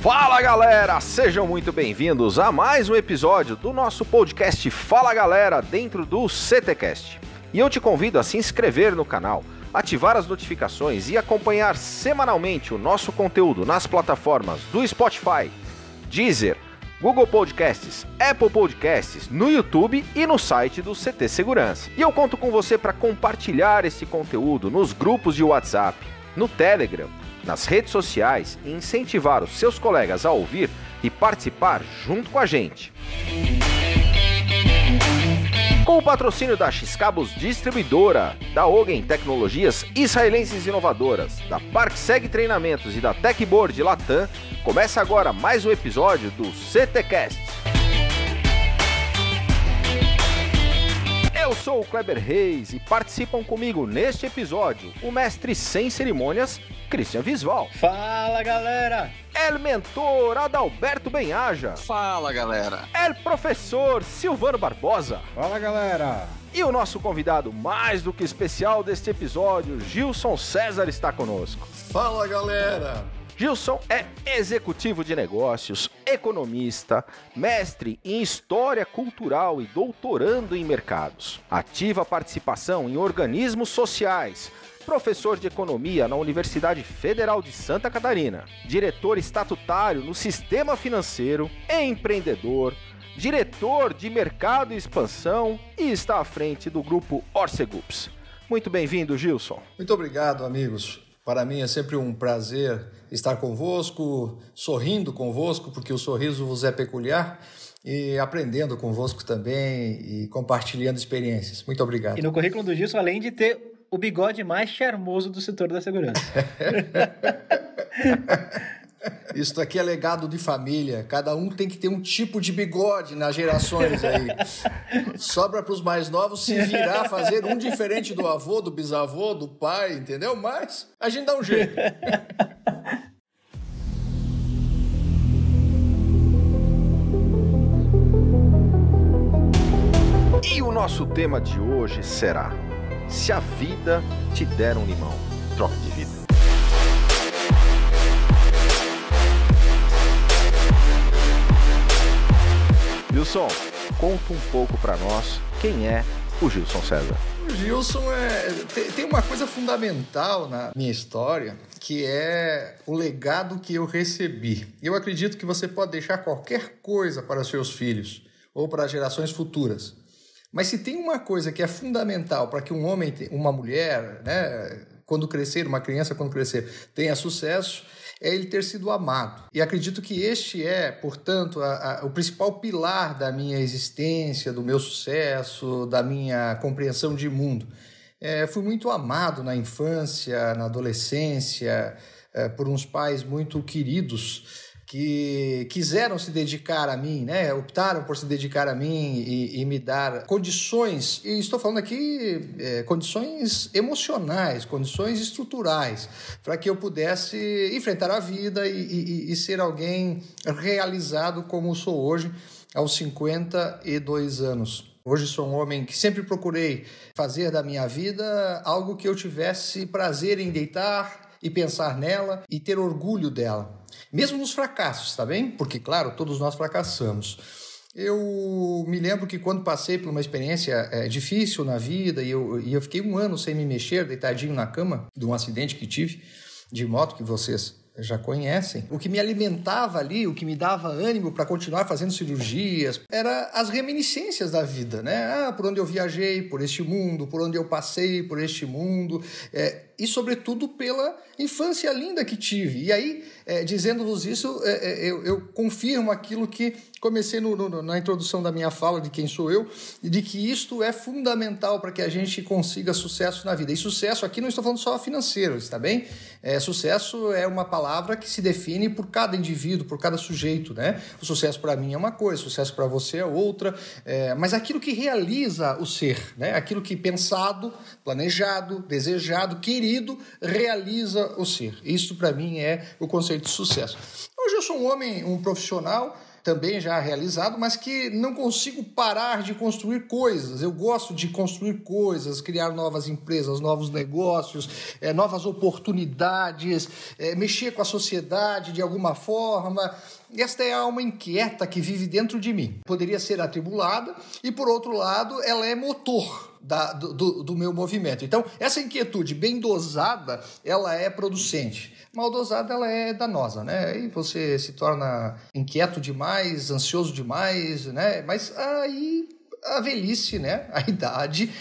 Fala galera, sejam muito bem-vindos a mais um episódio do nosso podcast Fala Galera dentro do CTcast. E eu te convido a se inscrever no canal, ativar as notificações e acompanhar semanalmente o nosso conteúdo nas plataformas do Spotify, Deezer, Google Podcasts, Apple Podcasts, no YouTube e no site do CT Segurança. E eu conto com você para compartilhar esse conteúdo nos grupos de WhatsApp, no Telegram, nas redes sociais e incentivar os seus colegas a ouvir e participar junto com a gente. Com o patrocínio da X-Cabos Distribuidora, da Ogen Tecnologias Israelenses Inovadoras, da ParkSeg Treinamentos e da Techboard Latam, começa agora mais um episódio do CTcast. Eu sou o Kleber Reis e participam comigo neste episódio o mestre sem cerimônias, Christian Visval. Fala galera! El mentor Adalberto Benhaja. Fala galera! El professor Silvano Barbosa. Fala galera! E o nosso convidado mais do que especial deste episódio, Gilson César, está conosco. Fala galera! Gilson é executivo de negócios, economista, mestre em História Cultural e doutorando em mercados. Ativa participação em organismos sociais, professor de economia na Universidade Federal de Santa Catarina, diretor estatutário no sistema financeiro, empreendedor, diretor de mercado e expansão e está à frente do grupo Orcegups. Muito bem-vindo, Gilson. Muito obrigado, amigos. Para mim é sempre um prazer estar convosco, sorrindo convosco, porque o sorriso vos é peculiar, e aprendendo convosco também e compartilhando experiências. Muito obrigado. E no currículo do Gilson, além de ter o bigode mais charmoso do setor da segurança. Isso aqui é legado de família. Cada um tem que ter um tipo de bigode nas gerações aí. Sobra para os mais novos se virar, fazer um diferente do avô, do bisavô, do pai, entendeu? Mas a gente dá um jeito. E o nosso tema de hoje será: se a vida te der um limão, troca de vida. Gilson, conta um pouco para nós quem é o Gilson César. O Gilson tem uma coisa fundamental na minha história, que é o legado que eu recebi. Eu acredito que você pode deixar qualquer coisa para seus filhos ou para gerações futuras. Mas se tem uma coisa que é fundamental para que um homem, uma mulher, né, quando crescer, uma criança quando crescer, tenha sucesso, é ele ter sido amado. E acredito que este é, portanto, o principal pilar da minha existência, do meu sucesso, da minha compreensão de mundo. Fui muito amado na infância, na adolescência, por uns pais muito queridos, que quiseram se dedicar a mim, né? Optaram por se dedicar a mim e me dar condições, e estou falando aqui condições emocionais, condições estruturais, para que eu pudesse enfrentar a vida e ser alguém realizado como sou hoje, aos 52 anos. Hoje sou um homem que sempre procurei fazer da minha vida algo que eu tivesse prazer em deitar e pensar nela e ter orgulho dela. Mesmo nos fracassos, tá bem? Porque, claro, todos nós fracassamos. Eu me lembro que quando passei por uma experiência difícil na vida e eu fiquei um ano sem me mexer, deitadinho na cama, de um acidente que tive de moto, que vocês já conhecem. O que me alimentava ali, o que me dava ânimo para continuar fazendo cirurgias, era as reminiscências da vida, né? Por onde eu viajei, por este mundo, por onde eu passei por este mundo, e sobretudo pela infância linda que tive. E aí, dizendo-vos isso, eu confirmo aquilo que comecei na introdução da minha fala de quem sou eu, e de que isto é fundamental para que a gente consiga sucesso na vida. E sucesso aqui não estou falando só financeiro, está bem? Sucesso é uma palavra que se define por cada indivíduo, por cada sujeito, né? O sucesso para mim é uma coisa, o sucesso para você é outra, mas aquilo que realiza o ser, né? Aquilo que pensado, planejado, desejado, querido, realiza o ser. Isso para mim é o conceito de sucesso. Hoje eu sou um homem, um profissional também já realizado, mas que não consigo parar de construir coisas. Eu gosto de construir coisas, criar novas empresas, novos negócios, novas oportunidades, mexer com a sociedade de alguma forma. Esta é a alma inquieta que vive dentro de mim. Poderia ser atribulada e, por outro lado, ela é motor do meu movimento. Então, essa inquietude bem dosada, ela é producente. Mal dosada, ela é danosa, né? Aí você se torna inquieto demais, ansioso demais, né? Mas aí a velhice, né? A idade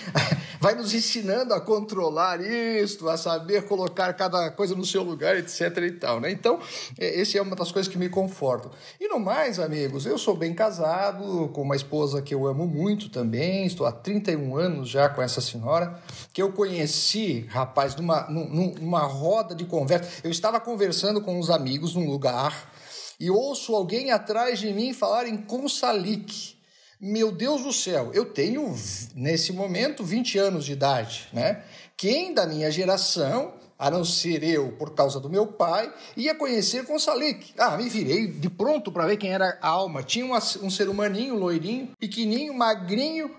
vai nos ensinando a controlar isto, a saber colocar cada coisa no seu lugar, etc. e tal, né? Então, essa é uma das coisas que me confortam. E no mais, amigos, eu sou bem casado, com uma esposa que eu amo muito também, estou há 31 anos já com essa senhora, que eu conheci, rapaz, numa roda de conversa. Eu estava conversando com uns amigos num lugar e ouço alguém atrás de mim falar em Consalic. Meu Deus do céu, eu tenho, nesse momento, 20 anos de idade, né? Quem da minha geração, a não ser eu, por causa do meu pai, ia conhecer Consalic? Me virei de pronto para ver quem era a alma. Tinha um ser humaninho, loirinho, pequenininho, magrinho,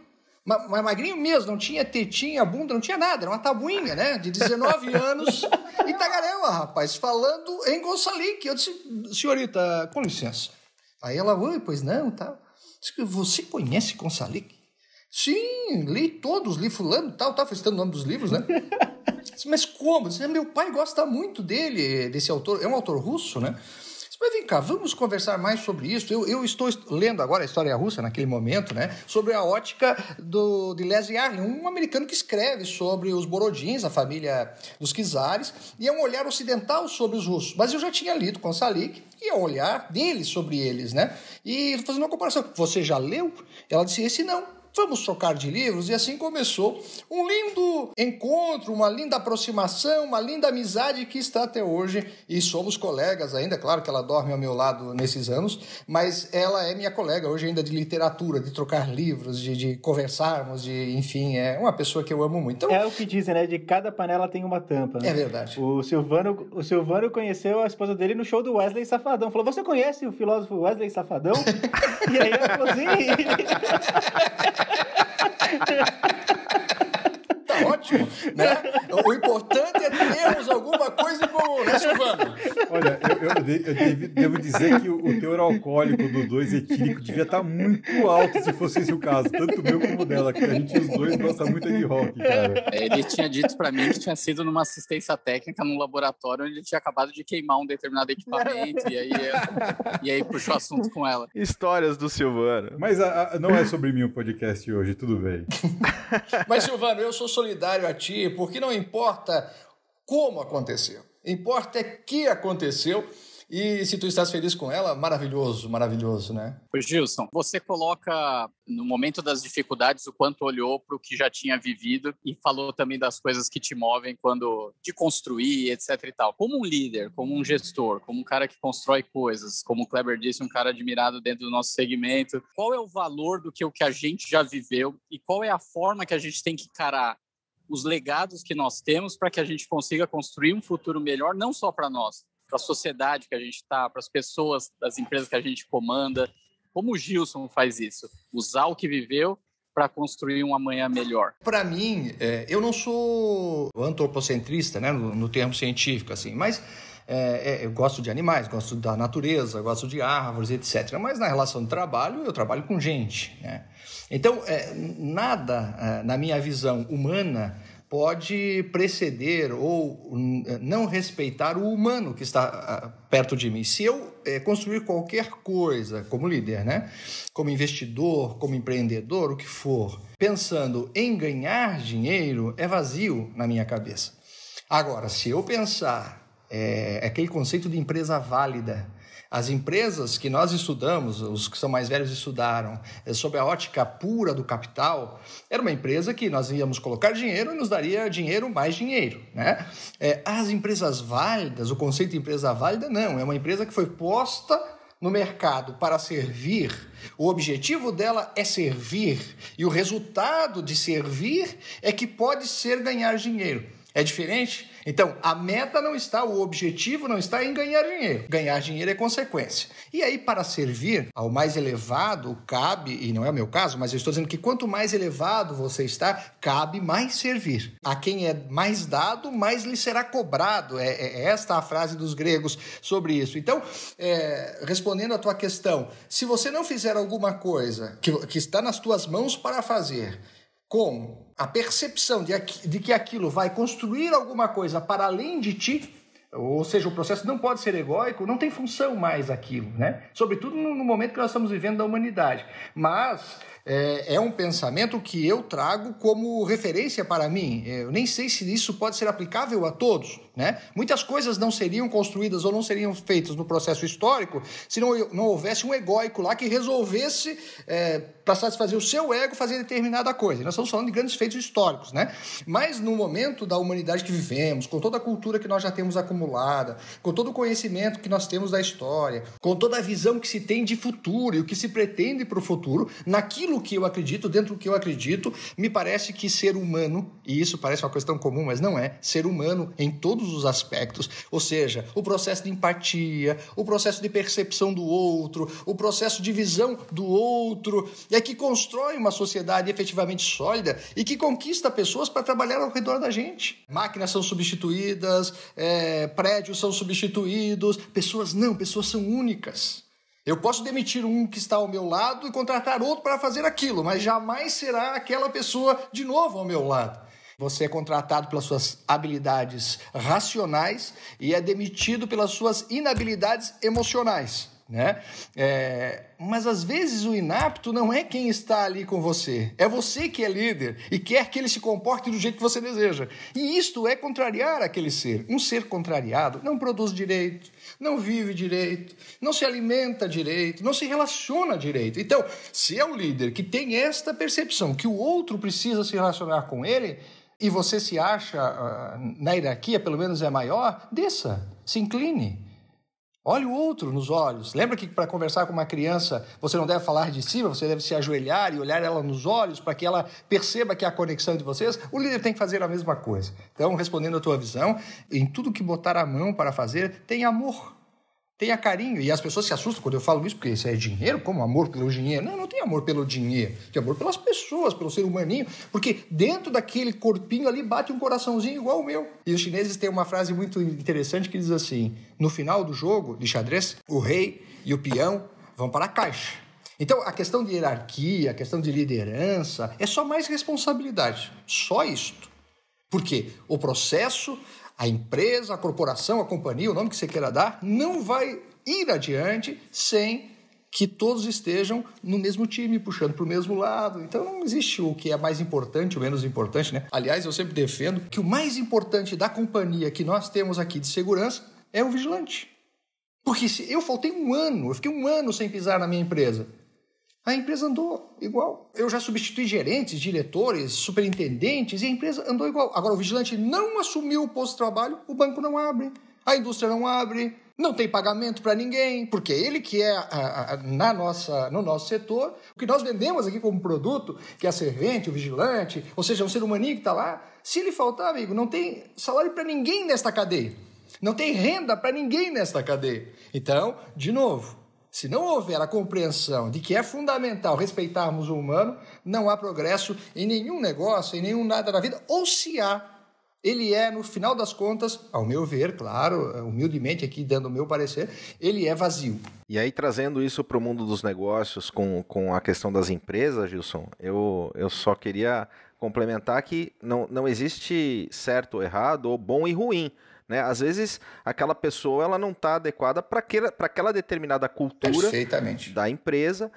mas magrinho mesmo, não tinha tetinha, bunda, não tinha nada, era uma tabuinha, né? De 19 anos, e tagarela, rapaz, falando em Consalic. Eu disse, senhorita, com licença. Aí ela, pois não, tá. Você conhece Consalic? Sim, li fulano, tal, foi citando o nome dos livros, né? Mas como? Meu pai gosta muito desse autor, é um autor russo, né? Mas vem cá, vamos conversar mais sobre isso. Eu estou lendo agora a história russa, naquele momento, né? Sobre a ótica de Leslie Arlen, um americano que escreve sobre os Borodins, a família dos czares, e é um olhar ocidental sobre os russos. Mas eu já tinha lido Consalic, e é um olhar deles sobre eles, né? E fazendo uma comparação. Você já leu? Ela disse, esse não. Vamos trocar de livros, e assim começou um lindo encontro, uma linda aproximação, uma linda amizade que está até hoje, e somos colegas ainda, claro que ela dorme ao meu lado nesses anos, mas ela é minha colega hoje ainda de literatura, de trocar livros, de conversarmos, enfim, é uma pessoa que eu amo muito. Então, é o que dizem, né? De cada panela tem uma tampa, né? É verdade. O Silvano conheceu a esposa dele no show do Wesley Safadão. Falou, você conhece o filósofo Wesley Safadão? E aí ela falou assim... Tá ótimo, né? O importante é termos alguma coisa em comum, né, Silvano? Olha, eu devo dizer que o teor alcoólico dos dois etílico devia estar muito alto se fosse esse o caso, tanto o meu como o dela, que a gente os dois gosta muito de rock, cara. Ele tinha dito pra mim que tinha sido numa assistência técnica num laboratório onde ele tinha acabado de queimar um determinado equipamento e aí puxou assunto com ela. Histórias do Silvano. Mas não é sobre mim o podcast hoje, tudo bem. Mas, Silvano, eu sou solidário a ti, porque não importa como aconteceu, importa é que aconteceu, e se tu estás feliz com ela, maravilhoso, maravilhoso, né? Gilson, você coloca no momento das dificuldades o quanto olhou para o que já tinha vivido e falou também das coisas que te movem de construir, etc e tal. Como um líder, como um gestor, como um cara que constrói coisas, como o Kleber disse, um cara admirado dentro do nosso segmento, qual é o valor do que o que a gente já viveu e qual é a forma que a gente tem que encarar os legados que nós temos para que a gente consiga construir um futuro melhor, não só para nós, para a sociedade que a gente está, para as pessoas das empresas que a gente comanda. Como o Gilson faz isso? Usar o que viveu para construir um amanhã melhor. Para mim, eu não sou antropocentrista, né, no termo científico, assim, mas eu gosto de animais, gosto da natureza, gosto de árvores, etc. Mas na relação de trabalho, eu trabalho com gente, né? Então, nada na minha visão humana pode preceder ou não respeitar o humano que está perto de mim. Se eu construir qualquer coisa como líder, né? Como investidor, como empreendedor, o que for, pensando em ganhar dinheiro, é vazio na minha cabeça. Agora, se eu pensar aquele conceito de empresa válida, as empresas que nós estudamos, os que são mais velhos estudaram, sob a ótica pura do capital, era uma empresa que nós íamos colocar dinheiro e nos daria dinheiro, mais dinheiro, né? As empresas válidas, o conceito de empresa válida, não. É uma empresa que foi posta no mercado para servir. O objetivo dela é servir. E o resultado de servir é que pode ser ganhar dinheiro. É diferente? Então, a meta não está, o objetivo não está em ganhar dinheiro. Ganhar dinheiro é consequência. E aí, para servir ao mais elevado, cabe, e não é o meu caso, mas eu estou dizendo que quanto mais elevado você está, cabe mais servir. A quem é mais dado, mais lhe será cobrado. É esta a frase dos gregos sobre isso. Então, respondendo à tua questão, se você não fizer alguma coisa que está nas tuas mãos para fazer, com a percepção de que aquilo vai construir alguma coisa para além de ti, ou seja, o processo não pode ser egóico, não tem função mais aquilo, né? Sobretudo no momento que nós estamos vivendo da humanidade. Mas é um pensamento que eu trago como referência para mim. Eu nem sei se isso pode ser aplicável a todos, né? Muitas coisas não seriam construídas ou não seriam feitas no processo histórico se não houvesse um egóico lá que resolvesse, para satisfazer o seu ego, fazer determinada coisa. Nós estamos falando de grandes feitos históricos, né? Mas no momento da humanidade que vivemos, com toda a cultura que nós já temos acumulada, com todo o conhecimento que nós temos da história, com toda a visão que se tem de futuro e o que se pretende para o futuro, naquilo que eu acredito, dentro do que eu acredito, me parece que ser humano, e isso parece uma questão comum, mas não é, ser humano em todos os aspectos, ou seja, o processo de empatia, o processo de percepção do outro, o processo de visão do outro, é que constrói uma sociedade efetivamente sólida e que conquista pessoas para trabalhar ao redor da gente. Máquinas são substituídas, prédios são substituídos, pessoas não, pessoas são únicas. Eu posso demitir um que está ao meu lado e contratar outro para fazer aquilo, mas jamais será aquela pessoa de novo ao meu lado. Você é contratado pelas suas habilidades racionais e é demitido pelas suas inabilidades emocionais, né? Mas às vezes o inapto não é quem está ali com você, é você que é líder e quer que ele se comporte do jeito que você deseja. E isto é contrariar aquele ser. Um ser contrariado não produz direito, não vive direito, não se alimenta direito, não se relaciona direito. Então, se é o líder que tem esta percepção que o outro precisa se relacionar com ele e você se acha na hierarquia, pelo menos é maior, desça, se incline. Olhe o outro nos olhos. Lembra que para conversar com uma criança, você não deve falar de cima, você deve se ajoelhar e olhar ela nos olhos para que ela perceba que há conexão entre vocês? O líder tem que fazer a mesma coisa. Então, respondendo à tua visão, em tudo que botar a mão para fazer, tem amor. Tenha carinho. E as pessoas se assustam quando eu falo isso, porque isso é dinheiro? Como amor pelo dinheiro? Não tem amor pelo dinheiro. Tem amor pelas pessoas, pelo ser humaninho. Porque dentro daquele corpinho ali bate um coraçãozinho igual o meu. E os chineses têm uma frase muito interessante que diz assim: no final do jogo de xadrez, o rei e o peão vão para a caixa. Então, a questão de hierarquia, a questão de liderança, é só mais responsabilidade. Só isto. Porque o processo, a empresa, a corporação, a companhia, o nome que você queira dar, não vai ir adiante sem que todos estejam no mesmo time, puxando para o mesmo lado. Então não existe o que é mais importante ou menos importante, né? Aliás, eu sempre defendo que o mais importante da companhia que nós temos aqui de segurança é o vigilante. Porque se eu fiquei um ano sem pisar na minha empresa. A empresa andou igual. Eu já substituí gerentes, diretores, superintendentes e a empresa andou igual. Agora, o vigilante não assumiu o posto de trabalho, o banco não abre, a indústria não abre, não tem pagamento para ninguém, porque ele que é no nosso setor, o que nós vendemos aqui como produto, que é a servente, o vigilante, ou seja, um ser humaninho que está lá, se ele faltar, amigo, não tem salário para ninguém nesta cadeia. Não tem renda para ninguém nesta cadeia. Então, de novo, se não houver a compreensão de que é fundamental respeitarmos o humano, não há progresso em nenhum negócio, em nenhum nada da vida, ou se há, ele é, no final das contas, ao meu ver, claro, humildemente aqui dando o meu parecer, ele é vazio. E aí, trazendo isso para o mundo dos negócios, com a questão das empresas, Gilson, eu só queria complementar que não existe certo ou errado, ou bom e ruim. Né? Às vezes aquela pessoa ela não está adequada para aquela determinada cultura da empresa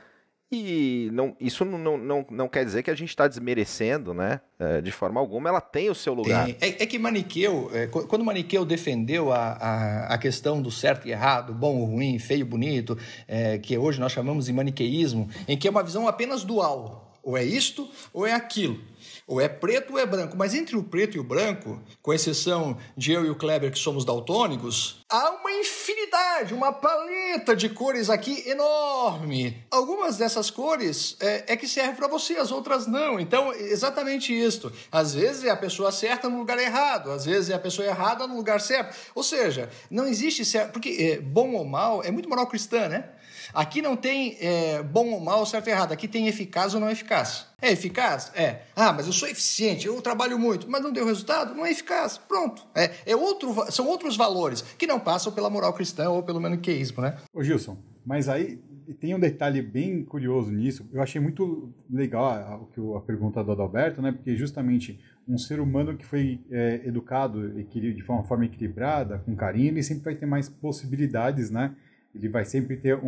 e isso não quer dizer que a gente está desmerecendo, né? De forma alguma, ela tem o seu lugar. É que Maniqueu, quando Maniqueu defendeu a questão do certo e errado, bom ou ruim, feio e bonito, que hoje nós chamamos de maniqueísmo, em que é uma visão apenas dual, ou é isto ou é aquilo. Ou é preto ou é branco. Mas entre o preto e o branco, com exceção de eu e o Kleber, que somos daltônicos, há uma infinidade, uma paleta de cores aqui enorme. Algumas dessas cores é que servem para você, as outras não. Então, exatamente isso. Às vezes é a pessoa certa no lugar errado, às vezes é a pessoa errada no lugar certo. Ou seja, não existe certo... Porque bom ou mal é muito moral cristã, né? Aqui não tem bom ou mal, certo ou errado. Aqui tem eficaz ou não eficaz. É eficaz? É. Ah, mas eu sou eficiente, eu trabalho muito, mas não deu resultado? Não é eficaz. Pronto. São outros valores que não passam pela moral cristã ou pelo maniqueísmo, né? Ô Gilson, mas aí tem um detalhe bem curioso nisso. Eu achei muito legal a pergunta do Adalberto, né? Porque justamente um ser humano que foi educado de uma forma equilibrada, com carinho, ele sempre vai ter mais possibilidades, né? Ele vai sempre ter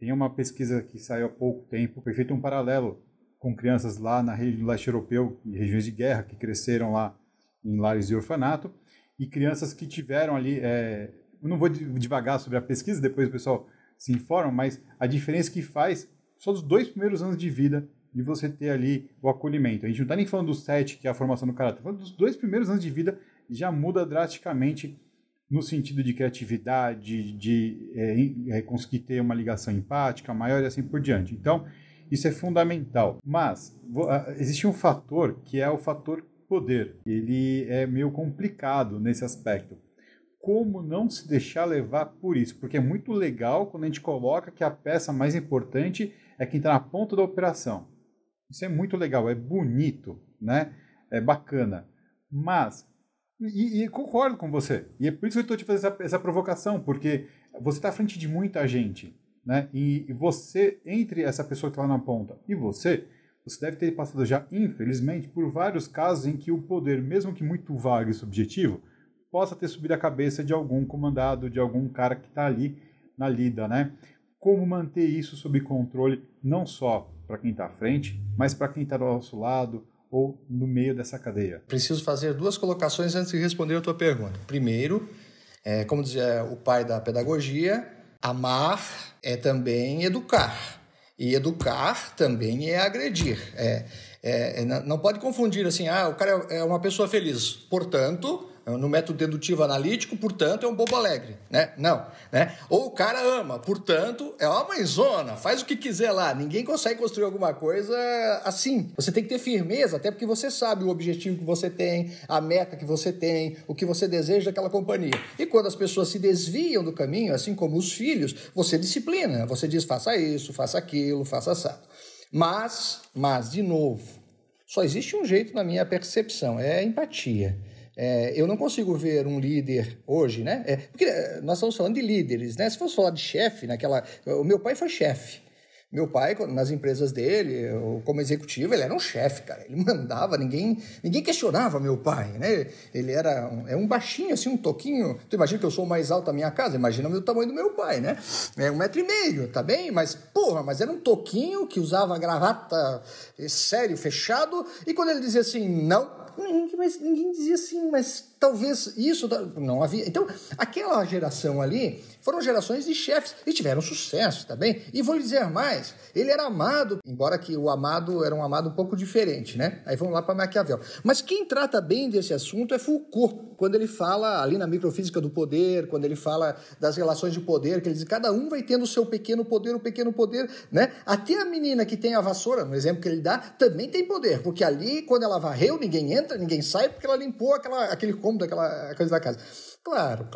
tem uma pesquisa que saiu há pouco tempo, foi feito um paralelo com crianças lá na região do leste europeu, em regiões de guerra, que cresceram lá em lares de orfanato, e crianças que tiveram ali, eu não vou devagar sobre a pesquisa, depois o pessoal se informa, mas a diferença que faz só dos 2 primeiros anos de vida de você ter ali o acolhimento. A gente não está nem falando dos 7, que é a formação do caráter, falando dos 2 primeiros anos de vida, já muda drasticamente no sentido de criatividade, de conseguir ter uma ligação empática maior e assim por diante. Então, isso é fundamental. Mas existe um fator que é o fator poder. Ele é meio complicado nesse aspecto. Como não se deixar levar por isso? Porque é muito legal quando a gente coloca que a peça mais importante é quem está na ponta da operação. Isso é muito legal, é bonito, né? É bacana. Mas... E concordo com você. E é por isso que eu estou te fazendo essa provocação, porque você está à frente de muita gente, né? E você, entre essa pessoa que está lá na ponta e você deve ter passado já, infelizmente, por vários casos em que o poder, mesmo que muito vago e subjetivo, possa ter subido a cabeça de algum comandado, de algum cara que está ali na lida, né? Como manter isso sob controle, não só para quem está à frente, mas para quem está do nosso lado, ou no meio dessa cadeia? Preciso fazer 2 colocações antes de responder a tua pergunta. Primeiro, como dizia o pai da pedagogia, amar é também educar. E educar também é agredir. Não pode confundir assim, o cara é uma pessoa feliz, portanto... no método dedutivo analítico, portanto, é um bobo alegre, né? Não, né? Ou o cara ama, portanto, é uma mãezona, faz o que quiser lá. Ninguém consegue construir alguma coisa assim. Você tem que ter firmeza, até porque você sabe o objetivo que você tem, a meta que você tem, o que você deseja daquela companhia. E quando as pessoas se desviam do caminho, assim como os filhos, você disciplina, você diz, faça isso, faça aquilo, faça assado. Mas, de novo, só existe um jeito na minha percepção, é a empatia. Eu não consigo ver um líder hoje, né? Porque nós estamos falando de líderes, né? Se fosse falar de chefe, o meu pai foi chefe. Meu pai, nas empresas dele, como executivo, ele era um chefe, cara. Ele mandava, ninguém questionava meu pai, né? Ele era um baixinho, assim, um toquinho. Tu imagina que eu sou o mais alto da minha casa? Imagina o tamanho do meu pai, né? 1,5 m, tá bem? Mas era um toquinho que usava gravata sério, fechado. E quando ele dizia assim, não... Ninguém dizia assim, mas talvez isso não havia. Então, aquela geração ali foram gerações de chefes e tiveram sucesso, tá bem? E vou lhe dizer mais, ele era amado, embora que o amado era um amado um pouco diferente, né? Aí vamos lá para Maquiavel. Mas quem trata bem desse assunto é Foucault, quando ele fala ali na microfísica do poder, quando ele fala das relações de poder, que ele diz que cada um vai tendo o seu pequeno poder, né? Até a menina que tem a vassoura, no exemplo que ele dá, também tem poder, porque ali, quando ela varreu, ninguém entra, ninguém sai, porque ela limpou aquele cômodo, aquela coisa da casa. Claro.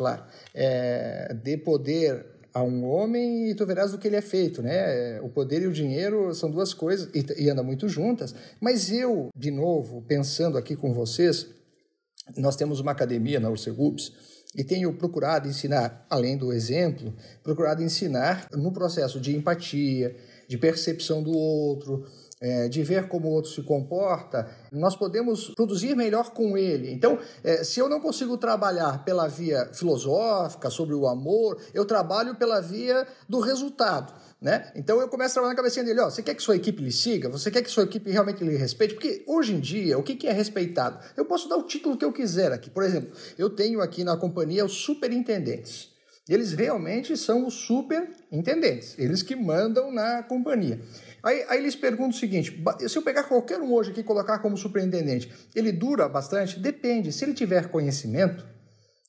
Dê poder a um homem e tu verás do que ele é feito, né? O poder e o dinheiro são 2 coisas e andam muito juntas. Mas eu, de novo, pensando aqui com vocês, nós temos uma academia na UrSegubs e tenho procurado ensinar, além do exemplo, no processo de empatia, de percepção do outro, de ver como o outro se comporta, nós podemos produzir melhor com ele. Então, se eu não consigo trabalhar pela via filosófica, sobre o amor, eu trabalho pela via do resultado, né? Então, eu começo a trabalhar na cabecinha dele, você quer que sua equipe lhe siga? Você quer que sua equipe realmente lhe respeite? Porque, hoje em dia, o que é respeitado? Eu posso dar o título que eu quiser aqui. Por exemplo, eu tenho aqui na companhia os superintendentes. Eles realmente são os superintendentes, eles que mandam na companhia. Aí eles perguntam o seguinte, se eu pegar qualquer um hoje aqui e colocar como superintendente, ele dura bastante? Depende. Se ele tiver conhecimento,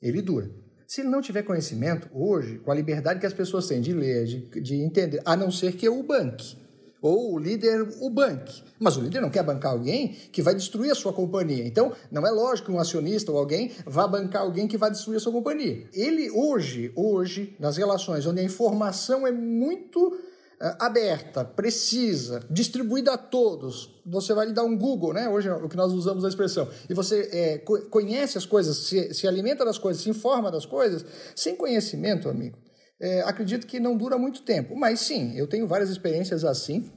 ele dura. Se ele não tiver conhecimento, hoje, com a liberdade que as pessoas têm de ler, de entender, a não ser que eu o banque, ou o líder o banque. Mas o líder não quer bancar alguém que vai destruir a sua companhia. Então, não é lógico que um acionista ou alguém vá bancar alguém que vai destruir a sua companhia. Ele, hoje, nas relações onde a informação é muito aberta, precisa, distribuída a todos, você vai lhe dar um Google, né? Hoje é o que nós usamos a expressão, e você conhece as coisas, se alimenta das coisas, se informa das coisas, sem conhecimento, amigo, acredito que não dura muito tempo. Mas sim, eu tenho várias experiências assim,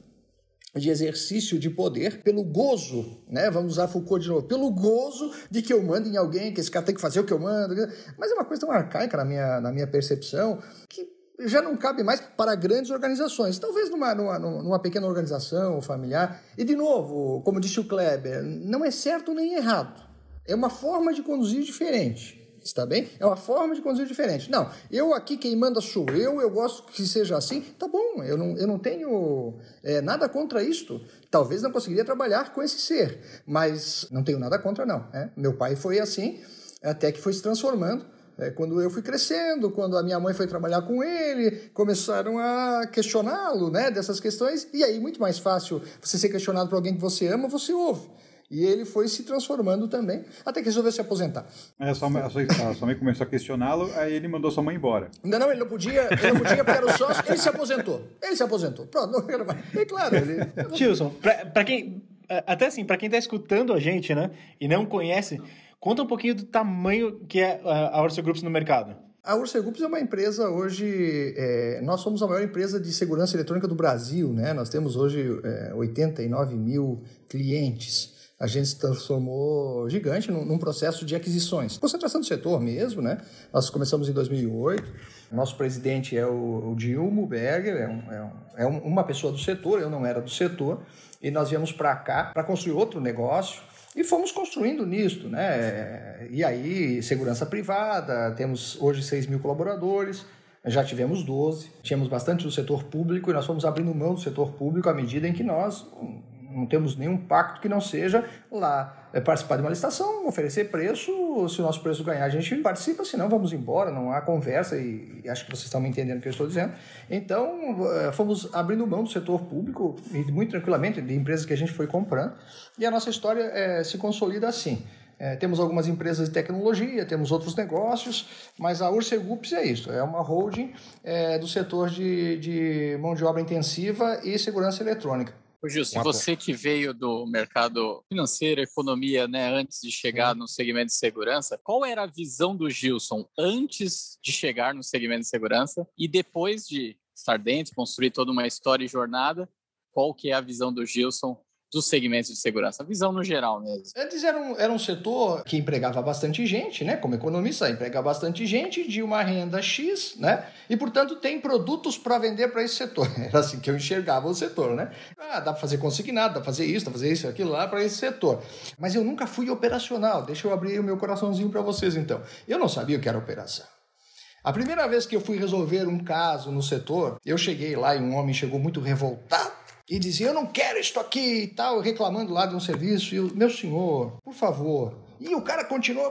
de exercício de poder, pelo gozo, né? Vamos usar Foucault de novo, pelo gozo de que eu mando em alguém, que esse cara tem que fazer o que eu mando, mas é uma coisa tão arcaica na minha percepção, que já não cabe mais para grandes organizações. Talvez numa pequena organização familiar. E, de novo, como disse o Kleber, não é certo nem errado. É uma forma de conduzir diferente. Está bem? É uma forma de conduzir diferente. Não, eu aqui quem manda sou eu gosto que seja assim. Tá bom, eu não tenho nada contra isto. Talvez não conseguiria trabalhar com esse ser, mas não tenho nada contra, não. Meu pai foi assim, até que foi se transformando. Quando eu fui crescendo, quando a minha mãe foi trabalhar com ele, começaram a questioná-lo, né, dessas questões, e aí muito mais fácil você ser questionado por alguém que você ama, você ouve. E ele foi se transformando também, até que resolveu se aposentar. Sua mãe começou a questioná-lo, aí ele mandou sua mãe embora. Não, ele não podia porque era o sócio, ele se aposentou. Pronto, não era mais. E claro, ele... Gilson, pra quem tá escutando a gente, né, e não conhece, conta um pouquinho do tamanho que é a Ursa Groups no mercado. A Ursa Groups é uma empresa hoje, nós somos a maior empresa de segurança eletrônica do Brasil, né? Nós temos hoje 89 mil clientes. A gente se transformou gigante num processo de aquisições. Concentração do setor mesmo, né? Nós começamos em 2008. Nosso presidente é o Dilmo Berger, é uma pessoa do setor, eu não era do setor. E nós viemos para cá para construir outro negócio. E fomos construindo nisto, né? E aí, segurança privada, temos hoje 6 mil colaboradores, já tivemos 12, tínhamos bastante do setor público e nós fomos abrindo mão do setor público à medida em que nós não temos nenhum pacto que não seja lá participar de uma licitação, oferecer preço, se o nosso preço ganhar a gente participa, senão vamos embora, não há conversa e acho que vocês estão me entendendo o que eu estou dizendo. Então, fomos abrindo mão do setor público e muito tranquilamente de empresas que a gente foi comprando e a nossa história se consolida assim. Temos algumas empresas de tecnologia, temos outros negócios, mas a Ursa Groups é isso, é uma holding do setor de mão de obra intensiva e segurança eletrônica. Ô Gilson, você que veio do mercado financeiro, economia, né, antes de chegar no segmento de segurança, qual era a visão do Gilson antes de chegar no segmento de segurança e depois de estar dentro, construir toda uma história e jornada, qual que é a visão do Gilson dos segmentos de segurança? A visão no geral mesmo. Antes era um setor que empregava bastante gente, né? Como economista, empregava bastante gente de uma renda X, né? E, portanto, tem produtos para vender para esse setor. Era assim que eu enxergava o setor, né? Dá para fazer consignado, dá para fazer isso, aquilo lá para esse setor. Mas eu nunca fui operacional. Deixa eu abrir o meu coraçãozinho para vocês, então. Eu não sabia o que era operação. A primeira vez que eu fui resolver um caso no setor, eu cheguei lá e um homem chegou muito revoltado e dizia, eu não quero isto aqui e tal, reclamando lá de um serviço. E eu, meu senhor, por favor. E o cara continuou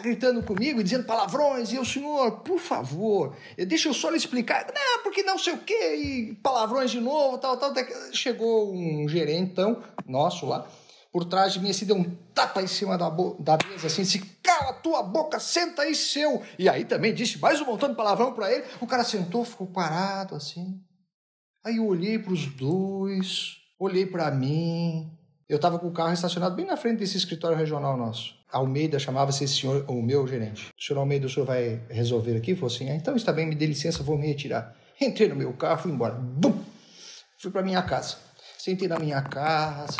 gritando comigo, dizendo palavrões. E eu, senhor, por favor, deixa eu só lhe explicar. Não, porque não sei o quê, e palavrões de novo, tal. Chegou um gerente, então, nosso lá, por trás de mim, assim, deu um tapa em cima da mesa, assim, disse, cala a tua boca, senta aí, seu. E aí também disse mais um montão de palavrão pra ele. O cara sentou, ficou parado, assim. Aí eu olhei para os dois, olhei para mim. Eu estava com o carro estacionado bem na frente desse escritório regional nosso. Almeida chamava-se esse senhor, o meu gerente. O senhor Almeida, o senhor vai resolver aqui? Falou assim, então está bem, me dê licença, vou me retirar. Entrei no meu carro, fui embora. Bum! Fui para minha casa. Sentei na minha casa,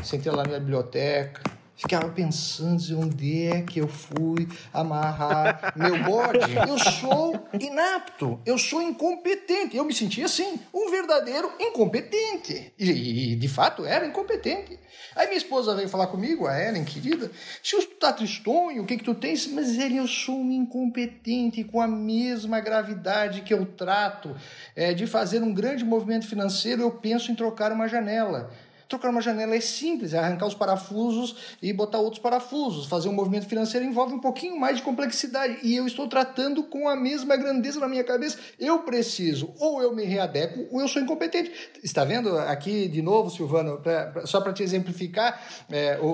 sentei lá na minha biblioteca, Ficava pensando onde é que eu fui amarrar meu bode. Eu sou inapto, eu sou incompetente. Eu me sentia assim, um verdadeiro incompetente. E de fato era incompetente. Aí minha esposa veio falar comigo, a Ellen, querida, se tu tá tristonho, o que tu tens? Mas Ellen, eu sou um incompetente com a mesma gravidade que eu trato de fazer um grande movimento financeiro, eu penso em trocar uma janela. Trocar uma janela é simples, é arrancar os parafusos e botar outros parafusos. Fazer um movimento financeiro envolve um pouquinho mais de complexidade. E eu estou tratando com a mesma grandeza na minha cabeça. Eu preciso, ou eu me readequo, ou eu sou incompetente. Está vendo aqui de novo, Silvano, só para te exemplificar,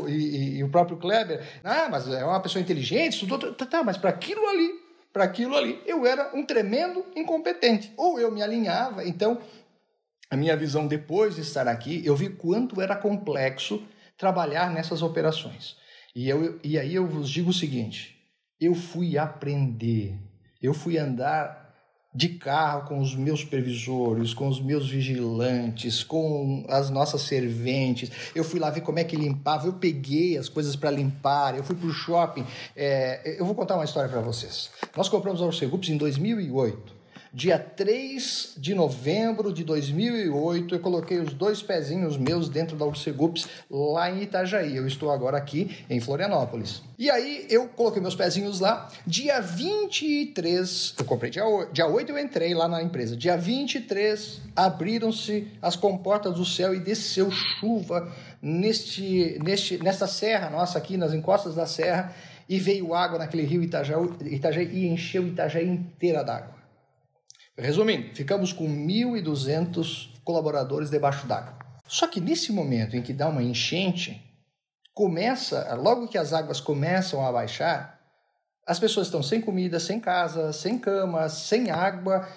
e o próprio Kleber, mas é uma pessoa inteligente, estudou, mas para aquilo ali, eu era um tremendo incompetente. Ou eu me alinhava, então... A minha visão depois de estar aqui, eu vi quanto era complexo trabalhar nessas operações. E aí eu vos digo o seguinte, eu fui aprender, eu fui andar de carro com os meus supervisores, com os meus vigilantes, com as nossas serventes, eu fui lá ver como é que limpava, eu peguei as coisas para limpar, eu fui para o shopping. Eu vou contar uma história para vocês. Nós compramos a Orcegups em 2008. Dia 3 de novembro de 2008, eu coloquei os 2 pezinhos meus dentro da Orcegups lá em Itajaí. Eu estou agora aqui em Florianópolis. E aí eu coloquei meus pezinhos lá. Dia 23, eu comprei dia 8 eu entrei lá na empresa. Dia 23, abriram-se as comportas do céu e desceu chuva nesta serra nossa aqui, nas encostas da serra, e veio água naquele rio Itajaí e encheu Itajaí inteira d'água. Resumindo, ficamos com 1.200 colaboradores debaixo d'água. Só que nesse momento em que dá uma enchente, logo que as águas começam a baixar, as pessoas estão sem comida, sem casa, sem cama, sem água.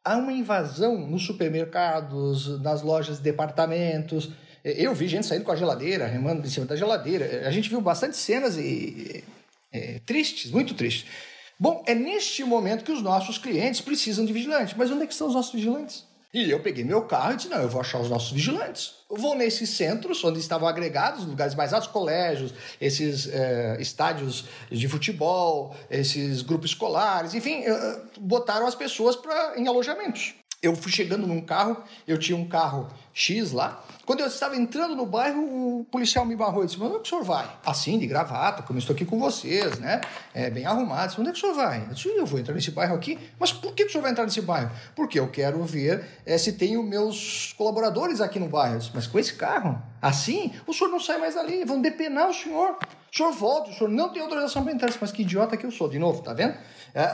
Há uma invasão nos supermercados, nas lojas de departamentos. Eu vi gente saindo com a geladeira, remando em cima da geladeira. A gente viu bastante cenas tristes, muito tristes. Bom, é neste momento que os nossos clientes precisam de vigilantes. Mas onde é que estão os nossos vigilantes? E eu peguei meu carro e disse, não, eu vou achar os nossos vigilantes. Eu vou nesses centros onde estavam agregados, lugares mais altos, colégios, esses estádios de futebol, esses grupos escolares, enfim, botaram as pessoas em alojamentos. Eu fui chegando num carro, eu tinha um carro X lá. Quando eu estava entrando no bairro, o policial me barrou e disse, onde é que o senhor vai? Assim, de gravata, como eu estou aqui com vocês, né? Bem arrumado. Disse, onde é que o senhor vai? Eu disse, eu vou entrar nesse bairro aqui. Mas por que o senhor vai entrar nesse bairro? Porque eu quero ver se tem os meus colaboradores aqui no bairro. Eu disse, mas com esse carro, assim, o senhor não sai mais dali, vão depenar o senhor. O senhor volta, o senhor não tem autorização para entrar. Eu disse, mas que idiota que eu sou, de novo, tá vendo?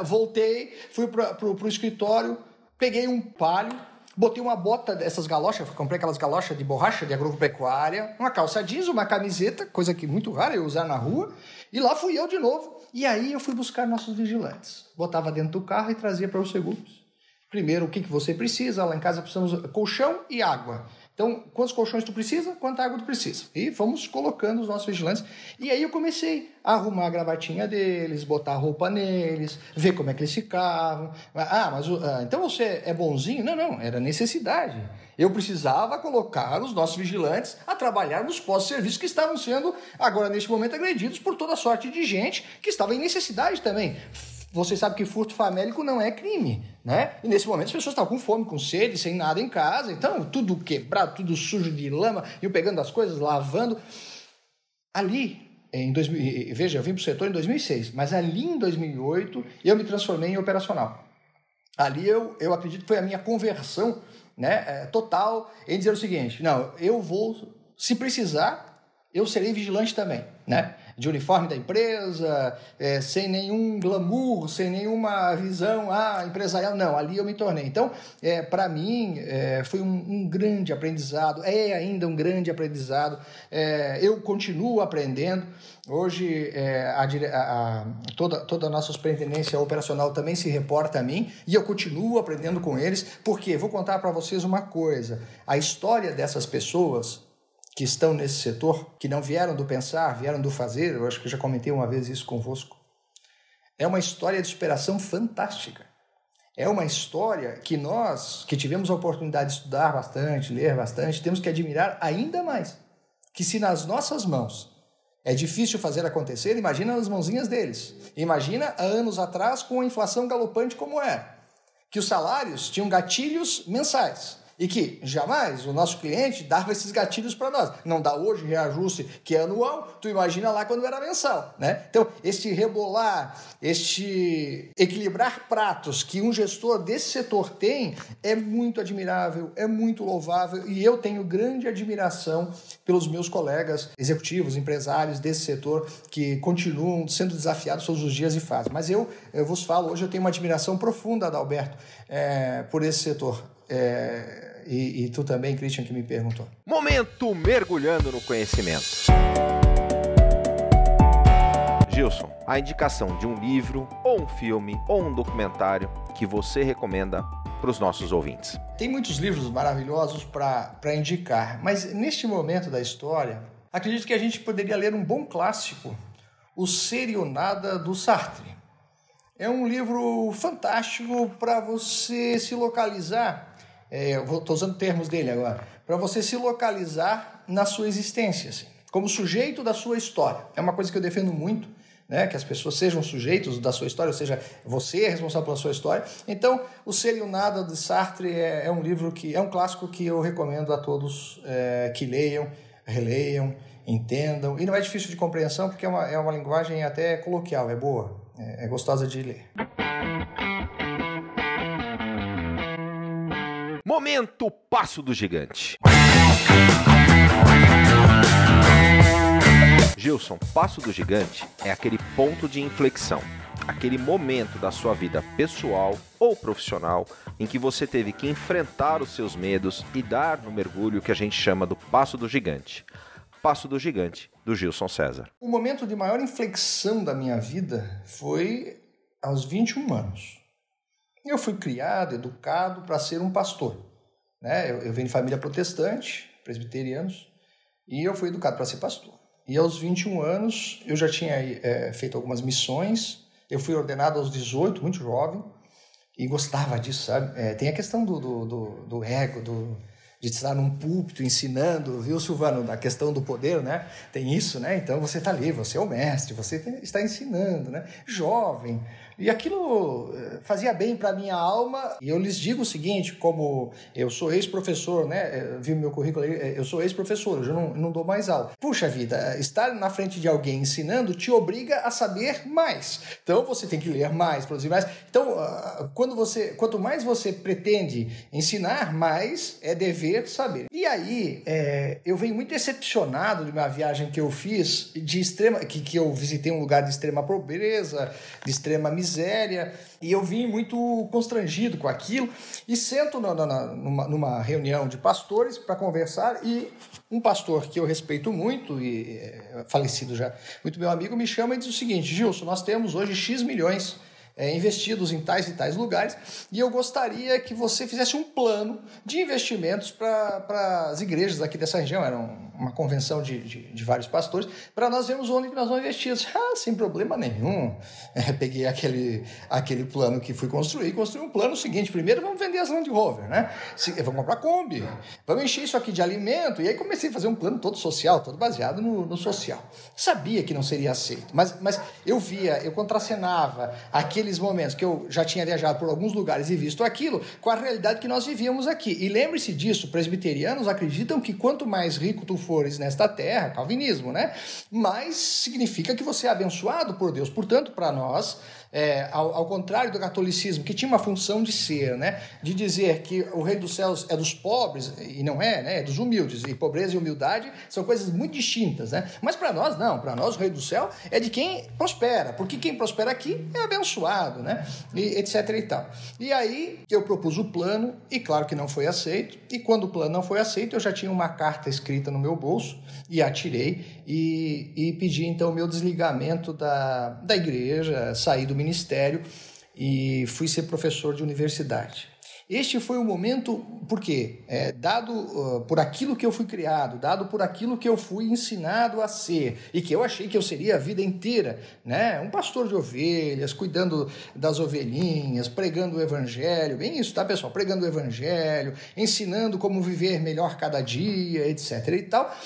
Voltei, fui para o escritório, peguei um palho, botei uma bota dessas galochas, comprei aquelas galochas de borracha de agropecuária, uma calça jeans, uma camiseta, coisa que muito rara eu usar na rua, e lá fui eu de novo. E aí eu fui buscar nossos vigilantes. Botava dentro do carro e trazia para os Orcegups. Primeiro, o que você precisa? Lá em casa precisamos de colchão e água. Então, quantos colchões tu precisa? Quanta água tu precisa? E fomos colocando os nossos vigilantes. E aí eu comecei a arrumar a gravatinha deles, botar a roupa neles, ver como é que eles ficavam. Então você é bonzinho? Não, era necessidade. Eu precisava colocar os nossos vigilantes a trabalhar nos postos de serviço que estavam sendo, agora neste momento, agredidos por toda sorte de gente que estava em necessidade também. Você sabe que furto famélico não é crime, né? E nesse momento as pessoas estavam com fome, com sede, sem nada em casa. Então, tudo quebrado, tudo sujo de lama, iam pegando as coisas, lavando. Ali, veja, eu vim para o setor em 2006, mas ali em 2008 eu me transformei em operacional. Ali eu acredito que foi a minha conversão, né, total em dizer o seguinte, não, eu vou, se precisar, eu serei vigilante também, né? De uniforme da empresa, sem nenhum glamour, sem nenhuma visão empresarial. Não, ali eu me tornei. Então, para mim, foi um grande aprendizado, é ainda um grande aprendizado. Eu continuo aprendendo. Hoje, toda a nossa superintendência operacional também se reporta a mim e eu continuo aprendendo com eles, porque vou contar para vocês uma coisa. A história dessas pessoas que estão nesse setor, que não vieram do pensar, vieram do fazer, eu acho que eu já comentei uma vez isso convosco, é uma história de superação fantástica. É uma história que nós, que tivemos a oportunidade de estudar bastante, ler bastante, temos que admirar ainda mais. Que se nas nossas mãos É difícil fazer acontecer, imagina nas mãozinhas deles. Imagina há anos atrás com a inflação galopante como era. Que os salários tinham gatilhos mensais. E que jamais o nosso cliente dava esses gatilhos para nós. Não dá hoje reajuste que é anual, tu imagina lá quando era mensal, né? Então, este rebolar, este equilibrar pratos que um gestor desse setor tem é muito admirável, é muito louvável e eu tenho grande admiração pelos meus colegas executivos, empresários desse setor que continuam sendo desafiados todos os dias e fazem. Mas eu vos falo, hoje eu tenho uma admiração profunda, Adalberto, por esse setor. E tu também, Christian, que me perguntou. Momento mergulhando no conhecimento. Gilson, a indicação de um livro, ou um filme, ou um documentário que você recomenda para os nossos ouvintes. Tem muitos livros maravilhosos para indicar, mas neste momento da história, acredito que a gente poderia ler um bom clássico, O Ser e o Nada, do Sartre. É um livro fantástico para você se localizar. Estou usando termos dele agora, para você se localizar na sua existência, assim, como sujeito da sua história. É uma coisa que eu defendo muito, né, que as pessoas sejam sujeitos da sua história, ou seja, você é responsável pela sua história. Então, O Ser e o Nada, de Sartre, é um livro que é um clássico que eu recomendo a todos que leiam, releiam, entendam. E não é difícil de compreensão, porque é uma linguagem até coloquial, é boa, é gostosa de ler. Momento Passo do Gigante. Gilson, Passo do Gigante é aquele ponto de inflexão, aquele momento da sua vida pessoal ou profissional em que você teve que enfrentar os seus medos e dar no mergulho que a gente chama do Passo do Gigante. Passo do Gigante, do Gilson César. O momento de maior inflexão da minha vida foi aos 21 anos. Eu fui criado, educado para ser um pastor. Né? Eu venho de família protestante, presbiterianos, e eu fui educado para ser pastor. E aos 21 anos eu já tinha feito algumas missões, eu fui ordenado aos 18, muito jovem, e gostava disso, sabe? Tem a questão do ego, de estar num púlpito ensinando, viu, Silvano, da questão do poder, né? Tem isso, né? Então você está ali, você é o mestre, você está ensinando, né? Jovem. E aquilo fazia bem para a minha alma. E eu lhes digo o seguinte, como eu sou ex-professor, né? Viu meu currículo aí? Eu sou ex-professor, eu já não dou mais aula. Puxa vida, estar na frente de alguém ensinando te obriga a saber mais. Então você tem que ler mais, produzir mais. Então, quanto mais você pretende ensinar, mais é dever saber. E aí, eu venho muito decepcionado de uma viagem que eu fiz, que eu visitei um lugar de extrema pobreza, de extrema miséria, e eu vim muito constrangido com aquilo, e sento numa reunião de pastores para conversar, e um pastor que eu respeito muito, e falecido já, muito meu amigo, me chama e diz o seguinte: Gilson, nós temos hoje X milhões investidos em tais e tais lugares, e eu gostaria que você fizesse um plano de investimentos para as igrejas aqui dessa região. Era uma convenção de vários pastores, para nós vermos onde nós vamos investir. Sem problema nenhum. Peguei aquele plano que fui construir um plano seguinte: primeiro vamos vender as Land Rover, né? Vamos comprar Kombi, vamos encher isso aqui de alimento. E aí comecei a fazer um plano todo social, todo baseado no social. Sabia que não seria aceito, mas eu contracenava aqueles momentos que eu já tinha viajado por alguns lugares e visto aquilo com a realidade que nós vivíamos aqui. E lembre-se disso, presbiterianos acreditam que quanto mais rico tu fores nesta terra, calvinismo, né? Mais significa que você é abençoado por Deus. Portanto, para nós, ao contrário do catolicismo, que tinha uma função de ser, né? De dizer que o reino dos céus é dos pobres, e não é, né? É dos humildes. E pobreza e humildade são coisas muito distintas, né? Mas para nós, não. Para nós, o reino do céu é de quem prospera, porque quem prospera aqui é abençoado, né? E etc e tal. E aí, eu propus o plano, e claro que não foi aceito. E quando o plano não foi aceito, eu já tinha uma carta escrita no meu bolso, e a tirei, e pedi então o meu desligamento da igreja, saí do ministério e fui ser professor de universidade. Este foi o momento, porque dado por aquilo que eu fui criado, dado por aquilo que eu fui ensinado a ser, e que eu achei que eu seria a vida inteira, né? Um pastor de ovelhas, cuidando das ovelhinhas, pregando o evangelho, bem isso, tá, pessoal? Pregando o evangelho, ensinando como viver melhor cada dia, etc. e tal.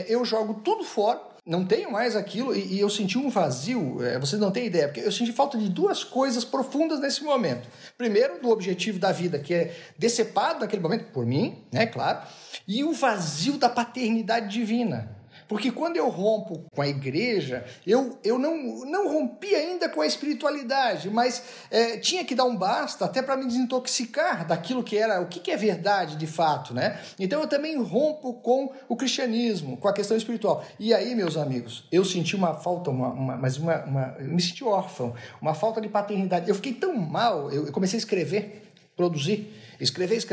Eu jogo tudo fora Não tenho mais aquilo e eu senti um vazio, vocês não têm ideia, porque eu senti falta de duas coisas profundas nesse momento. Primeiro, do objetivo da vida, que é decepado naquele momento, por mim, né, claro, e o vazio da paternidade divina. Porque quando eu rompo com a igreja, eu não rompi ainda com a espiritualidade, mas tinha que dar um basta até para me desintoxicar daquilo que era, o que é verdade de fato, né? Então eu também rompo com o cristianismo, com a questão espiritual. E aí, meus amigos, eu senti uma falta, eu me senti órfão, uma falta de paternidade. Eu fiquei tão mal, eu comecei a escrever, produzir. Escrever,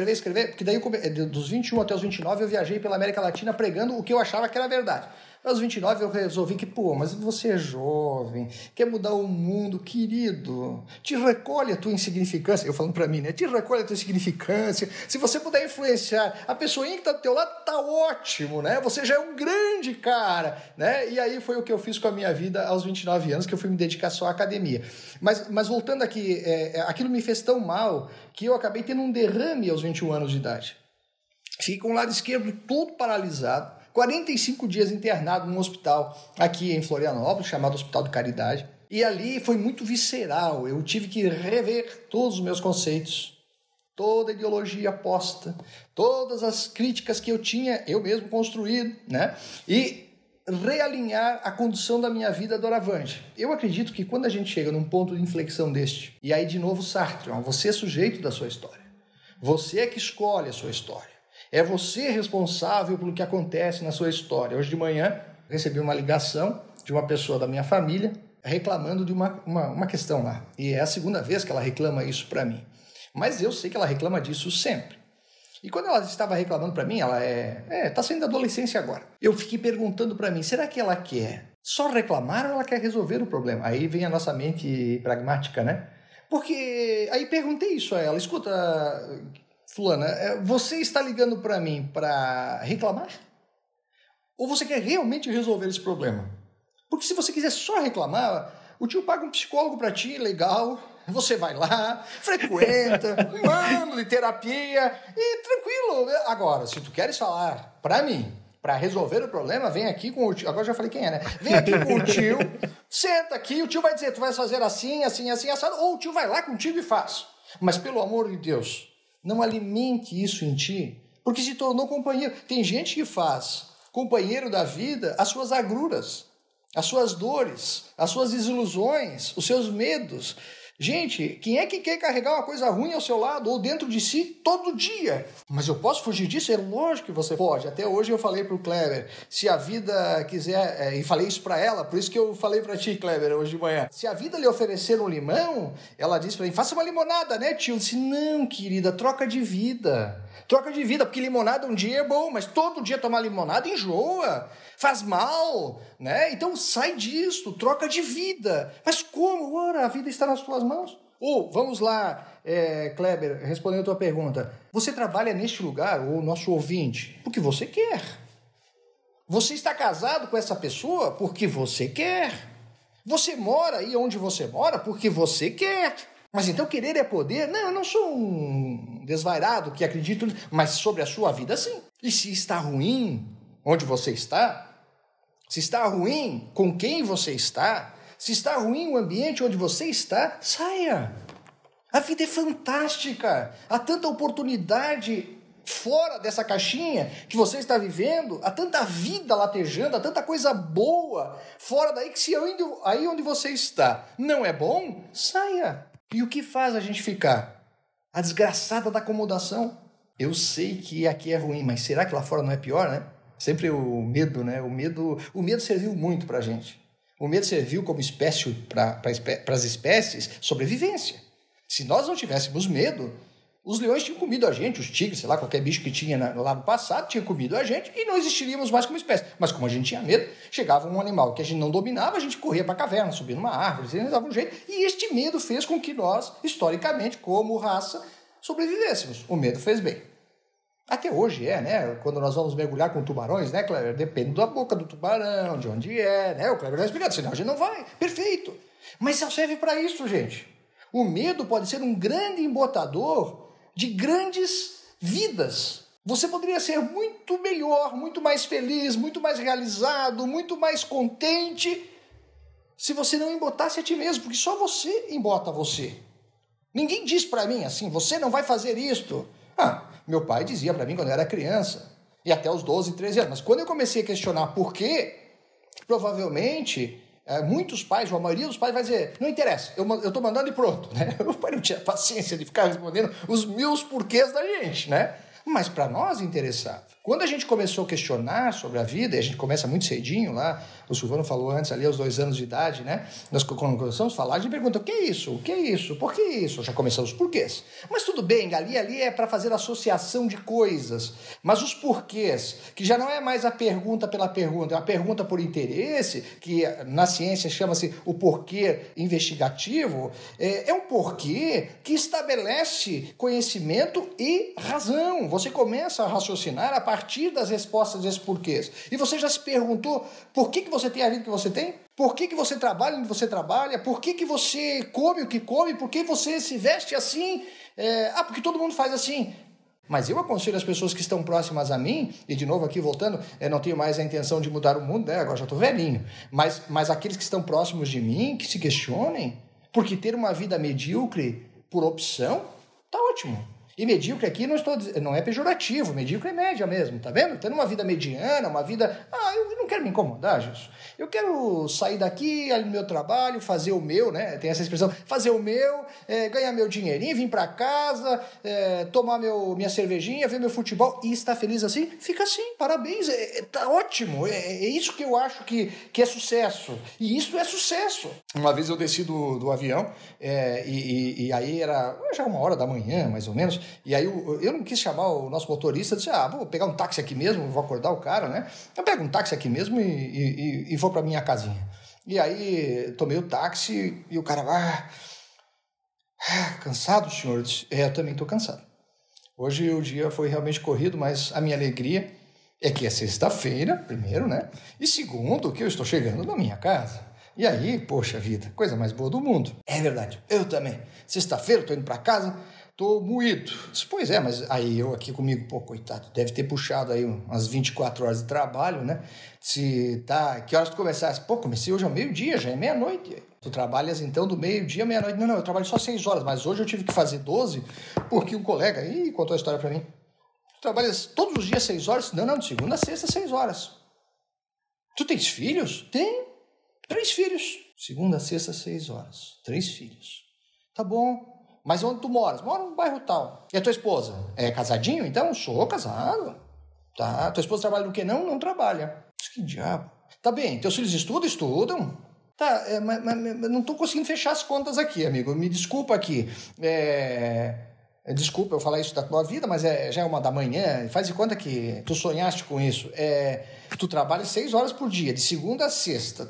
porque daí dos 21 até os 29 eu viajei pela América Latina pregando o que eu achava que era verdade. Aos 29 eu resolvi que, mas você é jovem, quer mudar o mundo, querido, te recolhe a tua insignificância, eu falando pra mim, né? Te recolhe a tua insignificância, se você puder influenciar a pessoinha que tá do teu lado, tá ótimo, né? Você já é um grande cara, né? E aí foi o que eu fiz com a minha vida aos 29 anos, que eu fui me dedicar só à academia. Mas voltando aqui, aquilo me fez tão mal que eu acabei tendo um derrame aos 21 anos de idade. Fiquei com o lado esquerdo todo paralisado, 45 dias internado num hospital aqui em Florianópolis, chamado Hospital de Caridade. E ali foi muito visceral, eu tive que rever todos os meus conceitos, toda a ideologia posta, todas as críticas que eu tinha, eu mesmo construído, né? E realinhar a condução da minha vida doravante. Eu acredito que quando a gente chega num ponto de inflexão deste, e aí de novo Sartre, você é sujeito da sua história, você é que escolhe a sua história. É você responsável pelo que acontece na sua história. Hoje de manhã, recebi uma ligação de uma pessoa da minha família reclamando de uma questão lá. E é a segunda vez que ela reclama isso para mim. Mas eu sei que ela reclama disso sempre. E quando ela estava reclamando para mim, ela tá saindo da adolescência agora. Eu fiquei perguntando para mim, será que ela quer só reclamar ou ela quer resolver o problema? Aí vem a nossa mente pragmática, né? Porque aí perguntei isso a ela, escuta, fulana, você está ligando para mim para reclamar? Ou você quer realmente resolver esse problema? Porque se você quiser só reclamar, o tio paga um psicólogo para ti, legal, você vai lá, frequenta, um ano de terapia e tranquilo. Agora, se tu queres falar para mim, para resolver o problema, vem aqui com o tio, agora já falei quem é, né? Vem aqui com o tio, senta aqui, o tio vai dizer, tu vai fazer assim, assim, assim, assado, ou o tio vai lá contigo e faz. Mas pelo amor de Deus, não alimente isso em ti, porque se tornou companheiro. Tem gente que faz companheiro da vida as suas agruras, as suas dores, as suas desilusões, os seus medos. Gente, quem é que quer carregar uma coisa ruim ao seu lado ou dentro de si todo dia? Mas eu posso fugir disso? É lógico que você pode. Até hoje eu falei para o Kleber, se a vida quiser, e falei isso para ela, por isso que eu falei para ti, Kleber, hoje de manhã. Se a vida lhe oferecer um limão, ela disse para mim, faça uma limonada, né, tio? Eu disse, não, querida, troca de vida. Troca de vida, porque limonada um dia é bom, mas todo dia tomar limonada enjoa, faz mal, né? Então sai disso, troca de vida. Mas como? Ora, a vida está nas tuas mãos. Ou, vamos lá, Kleber, respondendo a tua pergunta. Você trabalha neste lugar, ou nosso ouvinte, porque você quer. Você está casado com essa pessoa porque você quer. Você mora aí onde você mora porque você quer. Mas então querer é poder? Não, eu não sou um desvairado que acredito, mas sobre a sua vida sim. E se está ruim onde você está, se está ruim com quem você está, se está ruim o ambiente onde você está, saia. A vida é fantástica. Há tanta oportunidade fora dessa caixinha que você está vivendo, há tanta vida latejando, há tanta coisa boa fora daí que se aí onde você está não é bom, saia. E o que faz a gente ficar? A desgraçada da acomodação. Eu sei que aqui é ruim, mas será que lá fora não é pior, né? Sempre o medo, né? O medo serviu muito pra gente. O medo serviu como espécie para as espécies sobrevivência. Se nós não tivéssemos medo, os leões tinham comido a gente, os tigres, sei lá, qualquer bicho que tinha lá no passado tinha comido a gente e não existiríamos mais como espécie. Mas como a gente tinha medo, chegava um animal que a gente não dominava, a gente corria para a caverna, subia numa árvore, a gente dava um jeito. E este medo fez com que nós, historicamente, como raça, sobrevivêssemos. O medo fez bem. Até hoje né? Quando nós vamos mergulhar com tubarões, né, Kleber? Depende da boca do tubarão, de onde né? O Kleber vai explicando, senão a gente não vai. Perfeito. Mas só serve para isso, gente. O medo pode ser um grande embotador de grandes vidas. Você poderia ser muito melhor, muito mais feliz, muito mais realizado, muito mais contente se você não embotasse a ti mesmo, porque só você embota você. Ninguém diz para mim assim, você não vai fazer isto. Meu pai dizia para mim quando eu era criança, e até os 12, 13 anos. Mas quando eu comecei a questionar por quê, provavelmente, muitos pais, ou a maioria dos pais vai dizer, não interessa, eu tô mandando e pronto, né? O pai não tinha paciência de ficar respondendo os mil porquês da gente, né? Mas para nós interessava. Quando a gente começou a questionar sobre a vida, e a gente começa muito cedinho lá, o Silvano falou antes ali, aos 2 anos de idade, né? Nós quando começamos a falar, a gente pergunta, o que é isso? O que é isso? Por que isso? Já começamos os porquês. Mas tudo bem, ali é para fazer associação de coisas. Mas os porquês, que já não é mais a pergunta pela pergunta, é uma pergunta por interesse, que na ciência chama-se o porquê investigativo, é um porquê que estabelece conhecimento e razão. Você começa a raciocinar a partir das respostas desses porquês. E você já se perguntou por que você tem a vida que você tem? Por que você trabalha onde você trabalha? Por que você come o que come? Por que você se veste assim? Porque todo mundo faz assim. Mas eu aconselho as pessoas que estão próximas a mim, e de novo aqui voltando, não tenho mais a intenção de mudar o mundo, né? Agora já estou velhinho, mas aqueles que estão próximos de mim, que se questionem, porque ter uma vida medíocre por opção, tá ótimo. E medíocre aqui não é pejorativo, medíocre é média mesmo, tá vendo? Tendo uma vida mediana, uma vida... eu não quero me incomodar, Jesus. Eu quero sair daqui, ali no meu trabalho, fazer o meu, né? Tem essa expressão, fazer o meu, ganhar meu dinheirinho, vir pra casa, tomar minha cervejinha, ver meu futebol e estar feliz assim? Fica assim, parabéns, tá ótimo. É isso que eu acho que é sucesso. E isso é sucesso. Uma vez eu desci do avião e aí era já 1h da manhã, mais ou menos, e aí eu não quis chamar o nosso motorista, disse, vou pegar um táxi aqui mesmo, vou acordar o cara, né? Eu pego um táxi aqui mesmo e vou pra minha casinha. E aí tomei o táxi e o cara, cansado, senhor? Eu disse, eu também tô cansado. Hoje o dia foi realmente corrido, mas a minha alegria é que é sexta-feira, primeiro, né? E segundo, que eu estou chegando na minha casa. E aí, poxa vida, coisa mais boa do mundo. É verdade, eu também. Sexta-feira, tô indo pra casa, tô moído. Disse, pois é, mas aí eu aqui comigo, coitado, deve ter puxado aí umas 24 horas de trabalho, né? Que horas tu começasse? Comecei hoje ao meio-dia, já é meia-noite. Tu trabalhas então do meio-dia à meia-noite? Não, eu trabalho só 6 horas, mas hoje eu tive que fazer 12, porque um colega aí contou a história pra mim. Tu trabalhas todos os dias 6 horas? Não, de segunda a sexta, 6 horas. Tu tens filhos? Tenho. 3 filhos. Segunda a sexta, 6 horas. 3 filhos. Tá bom. Mas onde tu moras? Moro no bairro tal. E a tua esposa? É casadinho? Então, sou casado. Tá. Tua esposa trabalha do quê? Não trabalha. Que diabo. Tá bem. Teus filhos estudam? Tá, mas não tô conseguindo fechar as contas aqui, amigo. Me desculpa aqui. Desculpa eu falar isso da tua vida, mas já é 1h da manhã. Faz de conta que tu sonhaste com isso. Tu trabalha 6 horas por dia, de segunda a sexta.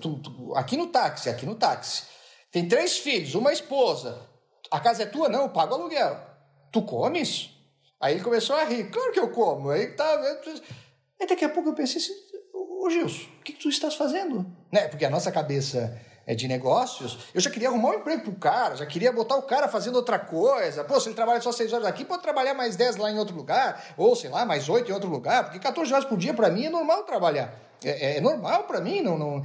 Aqui no táxi. Tem 3 filhos, uma esposa. A casa é tua? Não, eu pago aluguel. Tu comes? Aí ele começou a rir. Claro que eu como. Aí daqui a pouco eu pensei assim, ô Gilson, o que tu estás fazendo? Né? Porque a nossa cabeça é de negócios. Eu já queria arrumar um emprego pro cara, já queria botar o cara fazendo outra coisa. Se ele trabalha só 6 horas aqui, pode trabalhar mais 10 lá em outro lugar, ou sei lá, mais 8 em outro lugar, porque 14 horas por dia pra mim é normal trabalhar. É normal pra mim, não...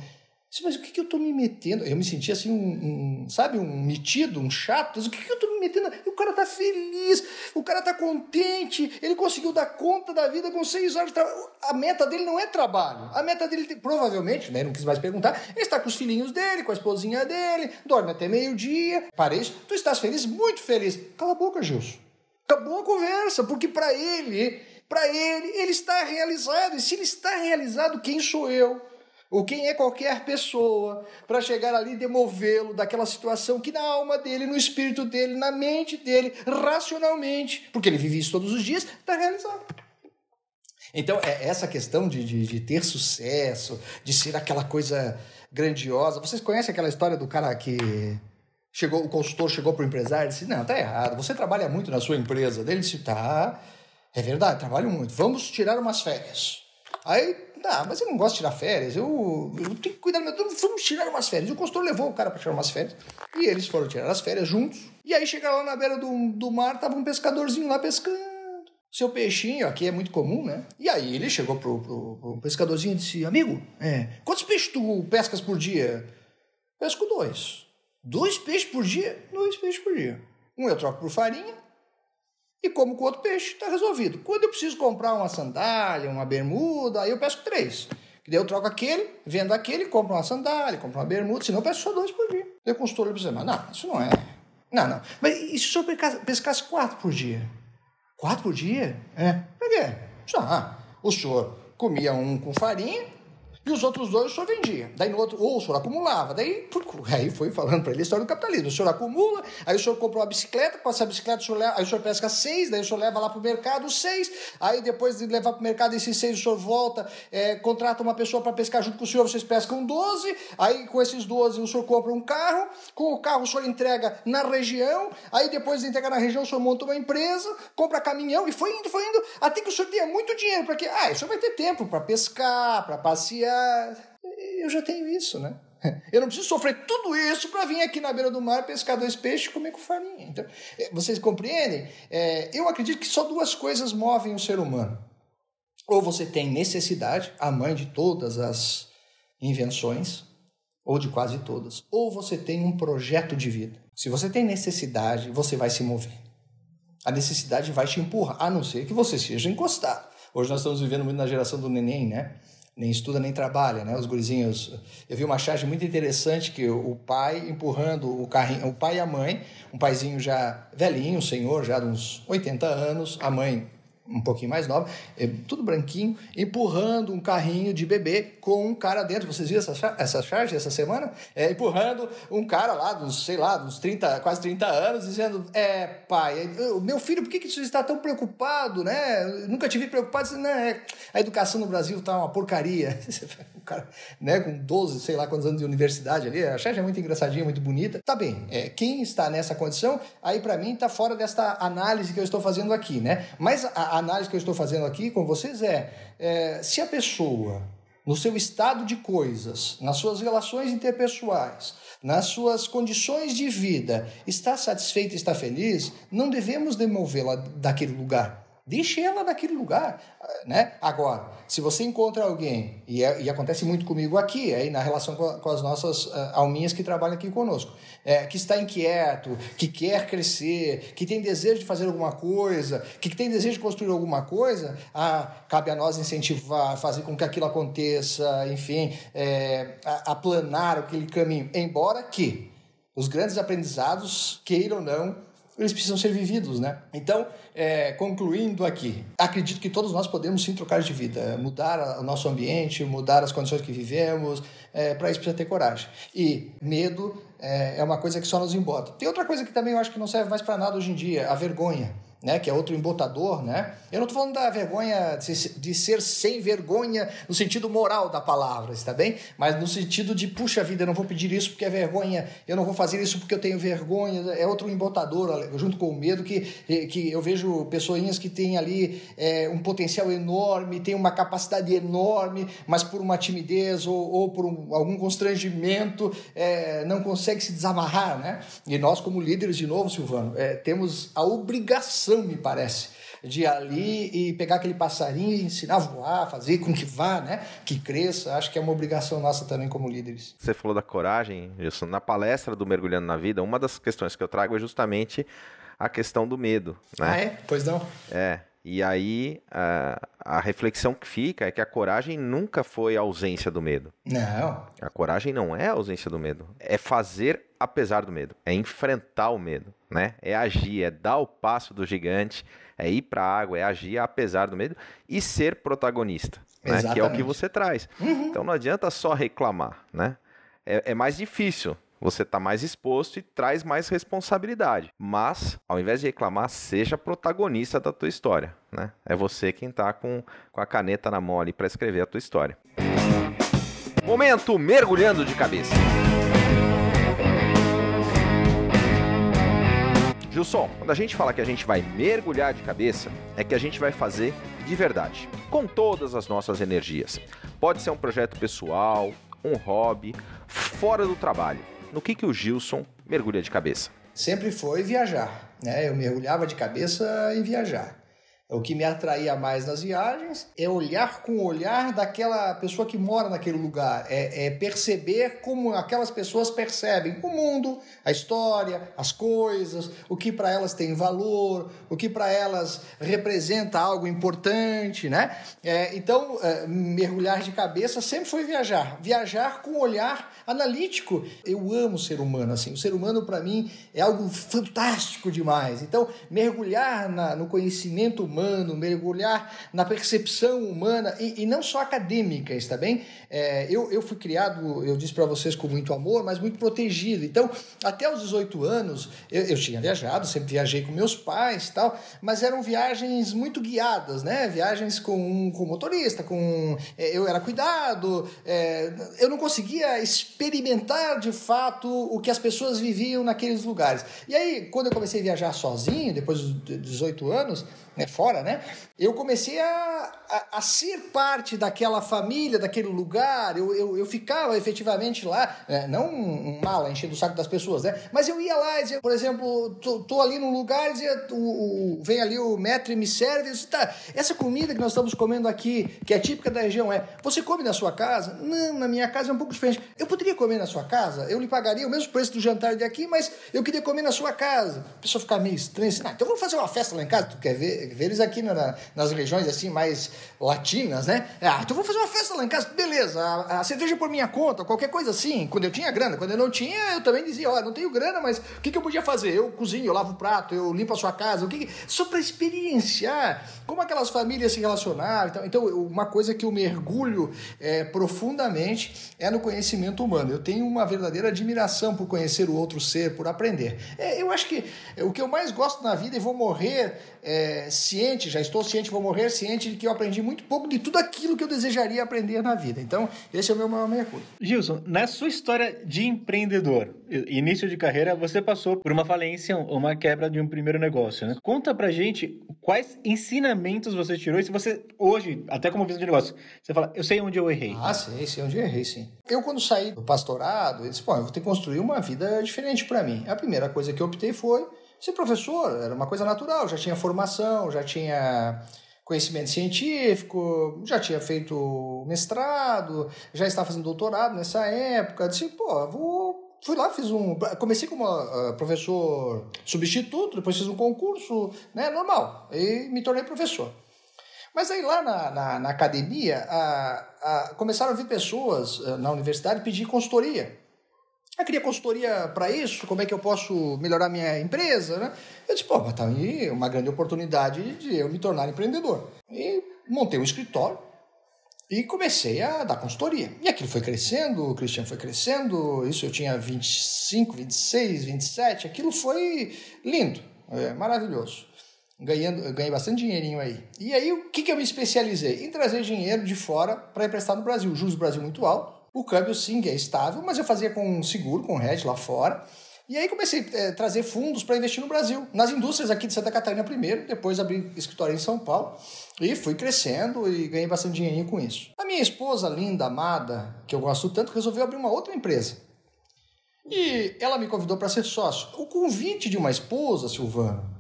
Mas o que eu tô me metendo? Eu me senti assim, um metido, um chato. O que eu tô me metendo? E o cara tá feliz, o cara tá contente, ele conseguiu dar conta da vida com 6 horas de trabalho. A meta dele não é trabalho. A meta dele, provavelmente, né, não quis mais perguntar, ele está com os filhinhos dele, com a esposinha dele, dorme até meio-dia. Para isso, tu estás feliz? Muito feliz. Cala a boca, Gilson. Acabou a conversa, porque para ele está realizado. E se ele está realizado, quem sou eu? Ou quem é qualquer pessoa para chegar ali e demovê-lo daquela situação que na alma dele, no espírito dele, na mente dele, racionalmente, porque ele vive isso todos os dias, está realizado. Então, essa questão de ter sucesso, de ser aquela coisa grandiosa. Vocês conhecem aquela história do cara que o consultor chegou para o empresário e disse, não, tá errado, você trabalha muito na sua empresa. Ele disse, tá, é verdade, trabalho muito, vamos tirar umas férias. Aí, mas eu não gosto de tirar férias, eu tenho que cuidar do meu tempo, vamos tirar umas férias. O consultor levou o cara para tirar umas férias, e eles foram tirar as férias juntos, e aí chegaram lá na beira do mar, tava um pescadorzinho lá pescando. seu peixinho, aqui é muito comum, né? E aí ele chegou pro pescadorzinho e disse, amigo, quantos peixes tu pescas por dia? Pesco 2. 2 peixes por dia? 2 peixes por dia. Um eu troco por farinha e como com outro peixe, tá resolvido. Quando eu preciso comprar uma sandália, uma bermuda, aí eu pesco 3. Daí eu troco aquele, vendo aquele, compro uma sandália, compro uma bermuda, senão eu pesco só 2 por dia. Daí o consultor olha pra você, mas não, isso não é. Não. Mas e se o senhor pescasse 4 por dia? 4 por dia? Por quê? O senhor comia um com farinha e os outros 2 o senhor vendia. Daí no outro, ou o senhor acumulava. Aí foi falando para ele a história do capitalismo. O senhor acumula, aí o senhor compra uma bicicleta, com essa bicicleta aí o senhor pesca 6, daí o senhor leva lá pro mercado 6, aí depois de levar pro mercado esses 6 o senhor volta, contrata uma pessoa para pescar junto com o senhor, vocês pescam 12, aí com esses 12 o senhor compra um carro, com o carro o senhor entrega na região, aí depois de entregar na região o senhor monta uma empresa, compra caminhão e foi indo, até que o senhor tenha muito dinheiro, porque o senhor vai ter tempo para pescar, para passear. Eu já tenho isso, né? Eu não preciso sofrer tudo isso para vir aqui na beira do mar pescar 2 peixes e comer com farinha. Então, vocês compreendem? Eu acredito que só 2 coisas movem o ser humano. Ou você tem necessidade, a mãe de todas as invenções, ou de quase todas, ou você tem um projeto de vida. Se você tem necessidade, você vai se mover. A necessidade vai te empurrar, a não ser que você seja encostado. Hoje nós estamos vivendo muito na geração do neném, né? Nem estuda, nem trabalha, né? Os gurizinhos... Eu vi uma charge muito interessante que o pai empurrando o carrinho... O pai e a mãe, um paizinho já velhinho, senhor, já de uns 80 anos, a mãe um pouquinho mais nova, tudo branquinho, empurrando um carrinho de bebê com um cara dentro. Vocês viram essa charge essa semana? Empurrando um cara lá dos 30, quase 30 anos, dizendo, pai, meu filho, por que você está tão preocupado, né? Eu nunca te vi preocupado. Dizendo, a educação no Brasil tá uma porcaria. O cara, né, com 12, sei lá quantos anos de universidade ali, a charge é muito engraçadinha, muito bonita. Tá bem, quem está nessa condição, aí para mim tá fora desta análise que eu estou fazendo aqui, né? Mas a análise que eu estou fazendo aqui com vocês se a pessoa, no seu estado de coisas, nas suas relações interpessoais, nas suas condições de vida, está satisfeita e está feliz, não devemos demovê-la daquele lugar. Deixe ela naquele lugar, né? Agora, se você encontra alguém, e acontece muito comigo aqui, aí na relação com as nossas alminhas que trabalham aqui conosco, que está inquieto, que quer crescer, que tem desejo de fazer alguma coisa, que tem desejo de construir alguma coisa, cabe a nós incentivar, fazer com que aquilo aconteça, enfim, aplanar aquele caminho, embora que os grandes aprendizados, queiram ou não, eles precisam ser vividos, né? Então, concluindo aqui, acredito que todos nós podemos sim trocar de vida, mudar o nosso ambiente, mudar as condições que vivemos, para isso precisa ter coragem. E medo é uma coisa que só nos embota. Tem outra coisa que também eu acho que não serve mais para nada hoje em dia, a vergonha, né, que é outro embotador, né? Eu não estou falando da vergonha de ser sem vergonha no sentido moral da palavra, está bem? Mas no sentido de, puxa vida, eu não vou pedir isso porque é vergonha, eu não vou fazer isso porque eu tenho vergonha, é outro embotador, junto com o medo, que eu vejo pessoinhas que têm ali um potencial enorme, têm uma capacidade enorme, mas por uma timidez ou por algum constrangimento não consegue se desamarrar, né? E nós, como líderes, de novo, Silvano, temos a obrigação, me parece, de ir ali e pegar aquele passarinho e ensinar a voar, fazer com que vá, né? Que cresça. Acho que é uma obrigação nossa também como líderes. Você falou da coragem, Gilson. Na palestra do Mergulhando na Vida, uma das questões que eu trago é justamente a questão do medo, né? Pois não? E aí a reflexão que fica é que a coragem nunca foi a ausência do medo. Não. A coragem não é a ausência do medo. É fazer apesar do medo. É enfrentar o medo, né? É agir, é dar o passo do gigante, é ir para a água, é agir apesar do medo e ser protagonista, né? Que é o que você traz. Uhum. Então não adianta só reclamar, né? É mais difícil. Você está mais exposto e traz mais responsabilidade. Mas, ao invés de reclamar, seja protagonista da tua história, né? É você quem está com a caneta na mão ali para escrever a tua história. Momento mergulhando de cabeça. Gilson, quando a gente fala que a gente vai mergulhar de cabeça, é que a gente vai fazer de verdade, com todas as nossas energias. Pode ser um projeto pessoal, um hobby, fora do trabalho. No que o Gilson mergulha de cabeça? Sempre foi viajar, né? Eu mergulhava de cabeça em viajar. O que me atraía mais nas viagens é olhar com o olhar daquela pessoa que mora naquele lugar, é perceber como aquelas pessoas percebem o mundo, a história, as coisas, o que para elas tem valor, o que para elas representa algo importante, né? Então, mergulhar de cabeça sempre foi viajar com um olhar analítico. Eu amo o ser humano, assim, o ser humano para mim é algo fantástico demais. Então, mergulhar no conhecimento humano, mergulhar na percepção humana e não só acadêmica, está bem? Eu fui criado, eu disse para vocês, com muito amor, mas muito protegido. Então, até os 18 anos, eu tinha viajado, sempre viajei com meus pais e tal, mas eram viagens muito guiadas, né? Viagens com motorista, eu era cuidado, eu não conseguia experimentar de fato o que as pessoas viviam naqueles lugares. E aí, quando eu comecei a viajar sozinho, depois dos 18 anos, fora, né? Eu comecei a ser parte daquela família, daquele lugar. Eu ficava efetivamente lá, não um mala enchendo o saco das pessoas, né? Mas eu ia lá e dizia, por exemplo, tô ali num lugar e dizia, vem ali o maître e me serve e disse, tá, essa comida que nós estamos comendo aqui, que é típica da região, você come na sua casa? Não, na minha casa é um pouco diferente. Eu poderia comer na sua casa? Eu lhe pagaria o mesmo preço do jantar de aqui, mas eu queria comer na sua casa. A pessoa fica meio estranha assim, então vamos fazer uma festa lá em casa, tu quer ver eles aqui nas regiões assim mais latinas, né? Então vou fazer uma festa lá em casa, beleza, a cerveja por minha conta, qualquer coisa assim, quando eu tinha grana, quando eu não tinha, eu também dizia, não tenho grana, mas o que eu podia fazer? Eu cozinho, eu lavo o prato, eu limpo a sua casa, só para experienciar como aquelas famílias se relacionaram. Então, uma coisa que eu mergulho profundamente é no conhecimento humano. Eu tenho uma verdadeira admiração por conhecer o outro ser, por aprender. Eu acho que o que eu mais gosto na vida, e vou morrer ciente, já estou ciente, vou morrer ciente de que eu aprendi muito pouco de tudo aquilo que eu desejaria aprender na vida. Então, esse é o meu maior mergulho. Gilson, na sua história de empreendedor, início de carreira, você passou por uma falência, uma quebra de um primeiro negócio, né? Conta pra gente quais ensinamentos você tirou e se você, hoje, até como visão de negócio, você fala, eu sei onde eu errei. Sei onde eu errei, sim. Eu, quando saí do pastorado, eu disse, eu vou ter que construir uma vida diferente para mim. A primeira coisa que eu optei foi ser professor, era uma coisa natural, já tinha formação, já tinha conhecimento científico, já tinha feito mestrado, já estava fazendo doutorado nessa época, disse, fui lá, comecei como professor substituto, depois fiz um concurso, né, normal, e me tornei professor. Mas aí lá na academia, começaram a vir pessoas na universidade pedir consultoria. Eu queria consultoria para isso, como é que eu posso melhorar minha empresa, né? Eu disse, mas tá aí uma grande oportunidade de eu me tornar empreendedor. E montei um escritório e comecei a dar consultoria. E aquilo foi crescendo, o Christian foi crescendo, isso eu tinha 25, 26, 27, aquilo foi lindo, maravilhoso. Ganhei bastante dinheirinho aí. E aí, o que eu me especializei? Em trazer dinheiro de fora para emprestar no Brasil. O juros do Brasil muito alto. O câmbio, sim, é estável, mas eu fazia com seguro, com hedge lá fora. E aí comecei a trazer fundos para investir no Brasil. Nas indústrias aqui de Santa Catarina primeiro, depois abri escritório em São Paulo. E fui crescendo e ganhei bastante dinheirinho com isso. A minha esposa, linda, amada, que eu gosto tanto, resolveu abrir uma outra empresa. E ela me convidou para ser sócio. O convite de uma esposa, Silvano,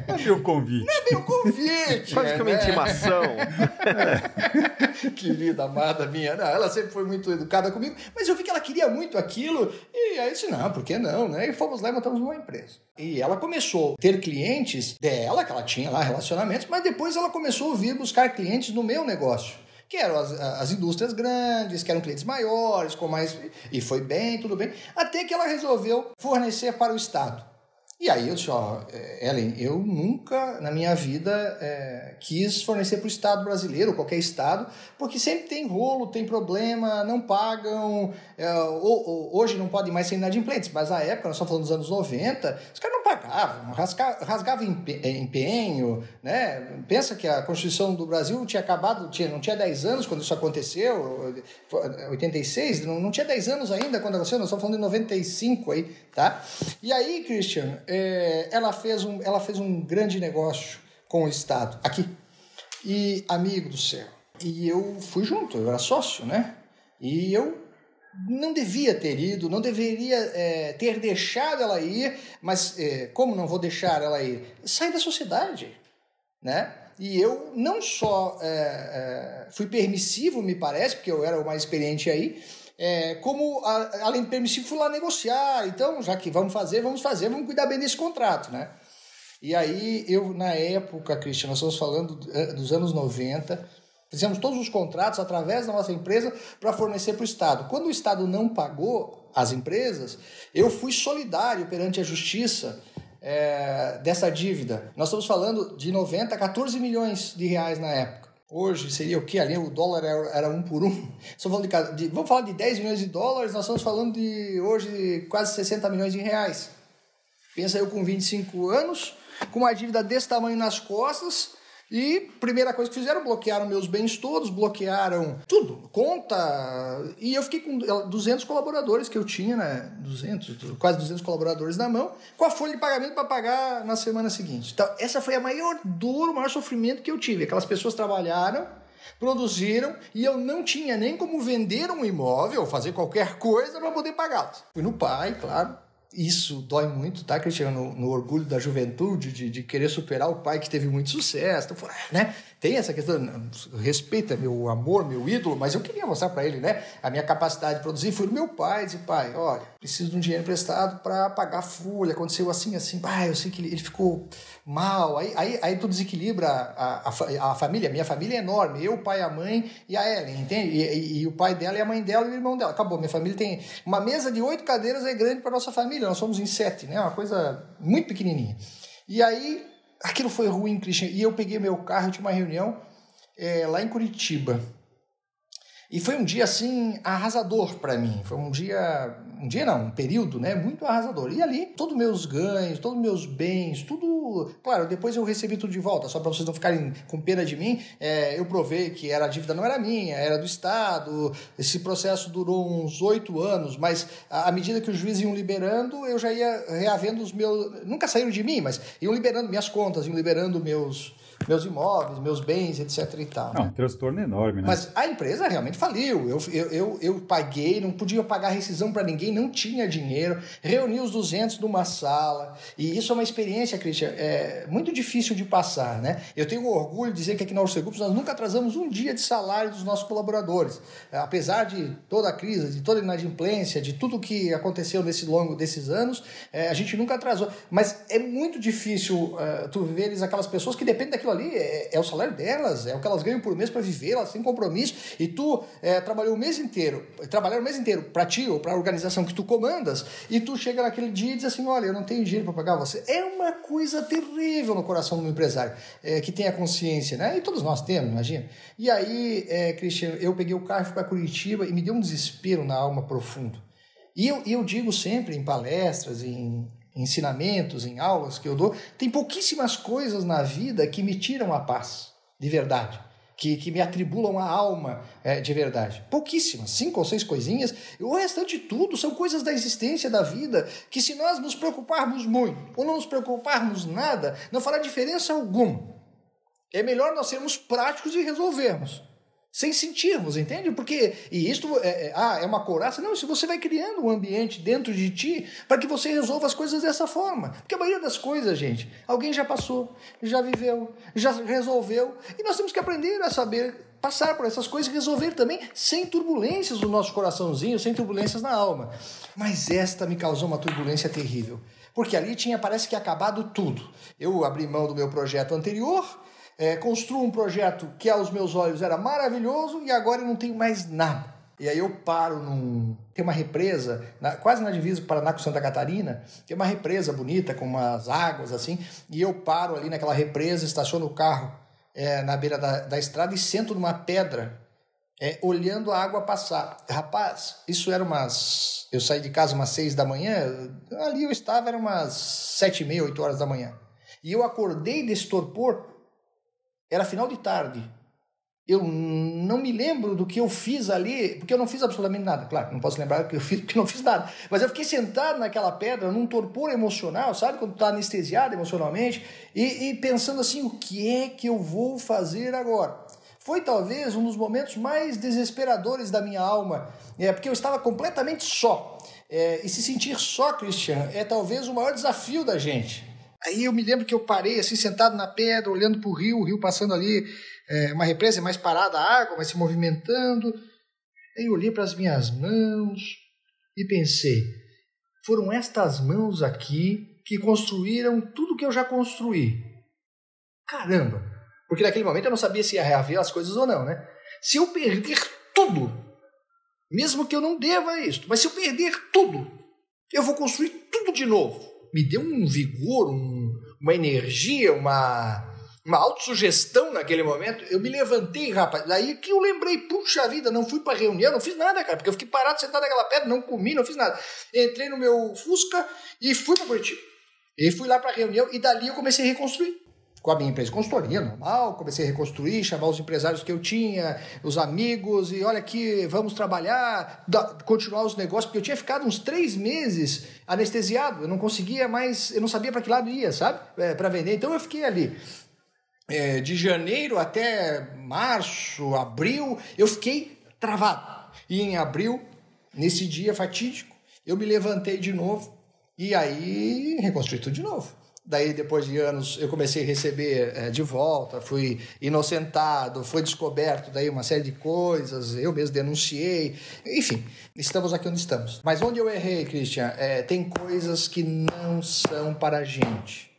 Não é meu convite. Não é meu convite. Quase que uma intimação. Querida, amada minha. Não, ela sempre foi muito educada comigo, mas eu vi que ela queria muito aquilo. E aí eu disse, não, por que não, né? E fomos lá e montamos uma empresa. E ela começou a ter clientes dela, que ela tinha lá relacionamentos, mas depois ela começou a vir buscar clientes no meu negócio. Que eram as indústrias grandes, que eram clientes maiores, com mais... E foi bem, tudo bem. Até que ela resolveu fornecer para o Estado. E aí eu disse, Ellen, eu nunca na minha vida quis fornecer para o Estado brasileiro, qualquer Estado, porque sempre tem rolo, tem problema, não pagam, hoje não podem mais ser inadimplentes, mas na época, nós estamos falando dos anos 90, os caras não pagavam, rasgavam empenho, né? Pensa que a Constituição do Brasil tinha acabado, não tinha 10 anos quando isso aconteceu, 86, não tinha 10 anos ainda quando aconteceu, nós estamos falando de 95 aí, tá? E aí, Christian, ela fez um grande negócio com o Estado aqui. E, amigo do céu, e eu fui junto, eu era sócio, né? E eu não devia ter ido, não deveria ter deixado ela ir, mas como não vou deixar ela ir? Sai da sociedade, né? E eu não só fui permissivo, me parece, porque eu era o mais experiente aí, como, além de permissivo, fui lá negociar. Então, já que vamos fazer, vamos cuidar bem desse contrato, né? E aí, na época, Christian, nós estamos falando dos anos 90, fizemos todos os contratos através da nossa empresa para fornecer para o Estado. Quando o Estado não pagou as empresas, eu fui solidário perante a justiça dessa dívida. Nós estamos falando de 90 a 14 milhões de reais na época. Hoje seria o que ali? O dólar era 1 por 1. Vamos falar de 10 milhões de dólares, nós estamos falando de hoje quase 60 milhões de reais. Pensa eu com 25 anos, com uma dívida desse tamanho nas costas, e primeira coisa que fizeram, bloquearam meus bens todos, bloquearam tudo, conta, e eu fiquei com 200 colaboradores que eu tinha, né? Quase 200 colaboradores na mão, com a folha de pagamento para pagar na semana seguinte. Então, essa foi a maior dor, o maior sofrimento que eu tive. Aquelas pessoas trabalharam, produziram, e eu não tinha nem como vender um imóvel, fazer qualquer coisa para poder pagá-los. Fui no pai, claro. Isso dói muito, tá, Cristiano? No orgulho da juventude, de querer superar o pai que teve muito sucesso, né? Tem essa questão, respeita meu amor, meu ídolo, mas eu queria mostrar para ele, né, a minha capacidade de produzir. Fui no meu pai e disse: pai, olha, preciso de um dinheiro emprestado para pagar a folha, aconteceu assim, pai, eu sei que ele ficou mal, aí tu desequilibra a família. Minha família é enorme, eu, o pai, a mãe e a Ellen, entende? E o pai dela e a mãe dela e o irmão dela, acabou. Minha família tem uma mesa de 8 cadeiras, é grande para nossa família, nós somos em 7, né, uma coisa muito pequenininha. E aí aquilo foi ruim, Christian, e eu peguei meu carro, eu tinha uma reunião lá em Curitiba. E foi um dia, assim, arrasador para mim. Foi um período, né, muito arrasador. E ali, todos meus ganhos, todos meus bens, tudo... Claro, depois eu recebi tudo de volta, só para vocês não ficarem com pena de mim. Eu provei que a dívida não era minha, era do Estado. Esse processo durou uns 8 anos, mas à medida que os juízes iam liberando, eu já ia reavendo os meus... Nunca saíram de mim, mas iam liberando minhas contas, iam liberando meus imóveis, meus bens, etc e tal. Não, um transtorno enorme, né? Mas a empresa realmente faliu. Eu paguei, não podia pagar rescisão para ninguém, não tinha dinheiro, reuni os 200 numa sala, e isso é uma experiência, Christian, muito difícil de passar, né? Eu tenho orgulho de dizer que aqui na Orcegups nós nunca atrasamos um dia de salário dos nossos colaboradores. Apesar de toda a crise, de toda a inadimplência, de tudo que aconteceu longo desses anos, a gente nunca atrasou. Mas é muito difícil tu veres aquelas pessoas que dependem daquilo ali, é o salário delas, é o que elas ganham por mês para viver, elas têm compromisso, e tu trabalharam o mês inteiro para ti ou para a organização que tu comandas, e tu chega naquele dia e diz assim: olha, eu não tenho dinheiro para pagar você. É uma coisa terrível no coração do empresário que tem a consciência, né? E todos nós temos, imagina. E aí, Cristiano, eu peguei o carro e fui para Curitiba e me deu um desespero na alma profundo. E eu digo sempre em palestras, em ensinamentos, em aulas que eu dou, tem pouquíssimas coisas na vida que me tiram a paz, de verdade, que me atribulam a alma de verdade. Pouquíssimas, 5 ou 6 coisinhas, e o restante tudo são coisas da existência, da vida, que se nós nos preocuparmos muito, ou não nos preocuparmos nada, não fará diferença alguma. É melhor nós sermos práticos e resolvermos, sem sentirmos, entende? Porque, e isto é uma couraça. Não, se você vai criando um ambiente dentro de ti para que você resolva as coisas dessa forma. Porque a maioria das coisas, gente, alguém já passou, já viveu, já resolveu, e nós temos que aprender a saber passar por essas coisas e resolver também sem turbulências no nosso coraçãozinho, sem turbulências na alma. Mas esta me causou uma turbulência terrível, porque ali parece que acabado tudo. Eu abri mão do meu projeto anterior, construo um projeto que aos meus olhos era maravilhoso, e agora eu não tenho mais nada. E aí eu paro tem uma represa, quase na divisa do Paraná com Santa Catarina, tem uma represa bonita, com umas águas assim, e eu paro ali naquela represa, estaciono o carro na beira da estrada e sento numa pedra, olhando a água passar. Rapaz, isso era eu saí de casa umas 6 da manhã, ali eu estava, era umas 7h30, 8 horas da manhã. E eu acordei desse torpor, era final de tarde. Eu não me lembro do que eu fiz ali, porque eu não fiz absolutamente nada. Claro, não posso lembrar do que eu fiz, porque eu não fiz nada. Mas eu fiquei sentado naquela pedra, num torpor emocional, sabe? Quando tu tá anestesiado emocionalmente, e pensando assim, o que é que eu vou fazer agora? foi talvez um dos momentos mais desesperadores da minha alma, porque eu estava completamente só. E se sentir só, Christian, é talvez o maior desafio da gente. Aí eu me lembro que eu parei assim, sentado na pedra, olhando para o rio passando ali, uma represa mais parada, a água, mas se movimentando. Aí eu olhei para as minhas mãos e pensei, foram estas mãos aqui que construíram tudo que eu já construí. Caramba! Porque naquele momento eu não sabia se ia reaver as coisas ou não, né? Se eu perder tudo, mesmo que eu não deva isso, mas se eu perder tudo, eu vou construir tudo de novo. Me deu um vigor, uma energia, uma autossugestão naquele momento. Eu me levantei, rapaz. Daí que eu lembrei, puxa vida, não fui pra reunião, não fiz nada, cara, porque eu fiquei parado, sentado naquela pedra, não comi, não fiz nada. Entrei no meu Fusca e fui pra Curitiba. E fui lá pra reunião e dali eu comecei a reconstruir. Com a minha empresa de consultoria normal, comecei a reconstruir, chamar os empresários que eu tinha, os amigos, e olha aqui, vamos trabalhar, continuar os negócios, porque eu tinha ficado uns 3 meses anestesiado, eu não conseguia mais, eu não sabia para que lado ia, sabe, para vender, então eu fiquei ali. De janeiro até março, abril, eu fiquei travado. E em abril, nesse dia fatídico, eu me levantei de novo, e aí reconstruí tudo de novo. Daí, depois de anos, eu comecei a receber de volta, fui inocentado, foi descoberto daí uma série de coisas, eu mesmo denunciei, enfim, estamos aqui onde estamos. Mas onde eu errei, Christian, tem coisas que não são para a gente,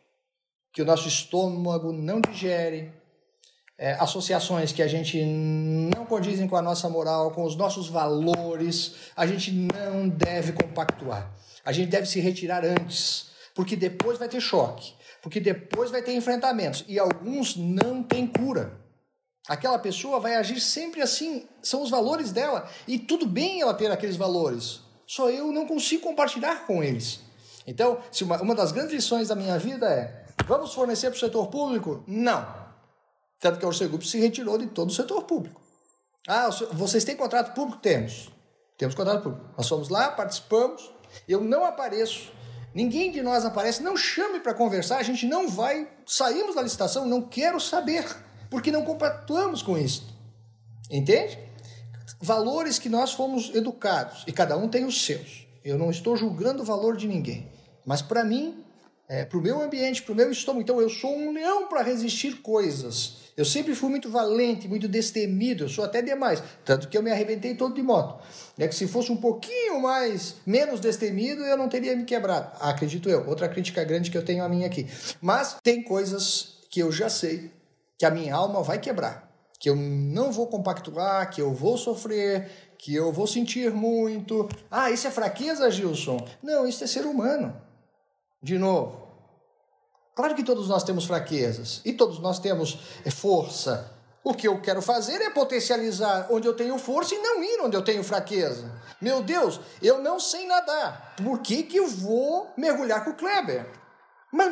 que o nosso estômago não digere, associações que a gente não condizem com a nossa moral, com os nossos valores, a gente não deve compactuar, a gente deve se retirar antes, porque depois vai ter choque, porque depois vai ter enfrentamentos, e alguns não têm cura. Aquela pessoa vai agir sempre assim, são os valores dela, e tudo bem ela ter aqueles valores, só eu não consigo compartilhar com eles. Então, se uma das grandes lições da minha vida é, vamos fornecer para o setor público? Não. Tanto que a Orcegup se retirou de todo o setor público. Ah, vocês têm contrato público? Temos contrato público. Nós fomos lá, participamos, eu não apareço, ninguém de nós aparece, não chame para conversar, a gente não vai, saímos da licitação, não quero saber, porque não compactuamos com isso. Entende? Valores que nós fomos educados, e cada um tem os seus. Eu não estou julgando o valor de ninguém, mas para mim, para o meu ambiente, para o meu estômago, então eu sou um leão para resistir coisas. Eu sempre fui muito valente, muito destemido, eu sou até demais, tanto que eu me arrebentei todo de moto. É que se fosse um pouquinho menos destemido, eu não teria me quebrado. Acredito eu. Outra crítica grande que eu tenho a mim aqui. Mas tem coisas que eu já sei que a minha alma vai quebrar, que eu não vou compactuar, que eu vou sofrer, que eu vou sentir muito. Ah, isso é fraqueza, Gilson? Não, isso é ser humano. De novo. Claro que todos nós temos fraquezas e todos nós temos força. O que eu quero fazer é potencializar onde eu tenho força e não ir onde eu tenho fraqueza. Meu Deus, eu não sei nadar. Por que eu vou mergulhar com o Kleber? Mas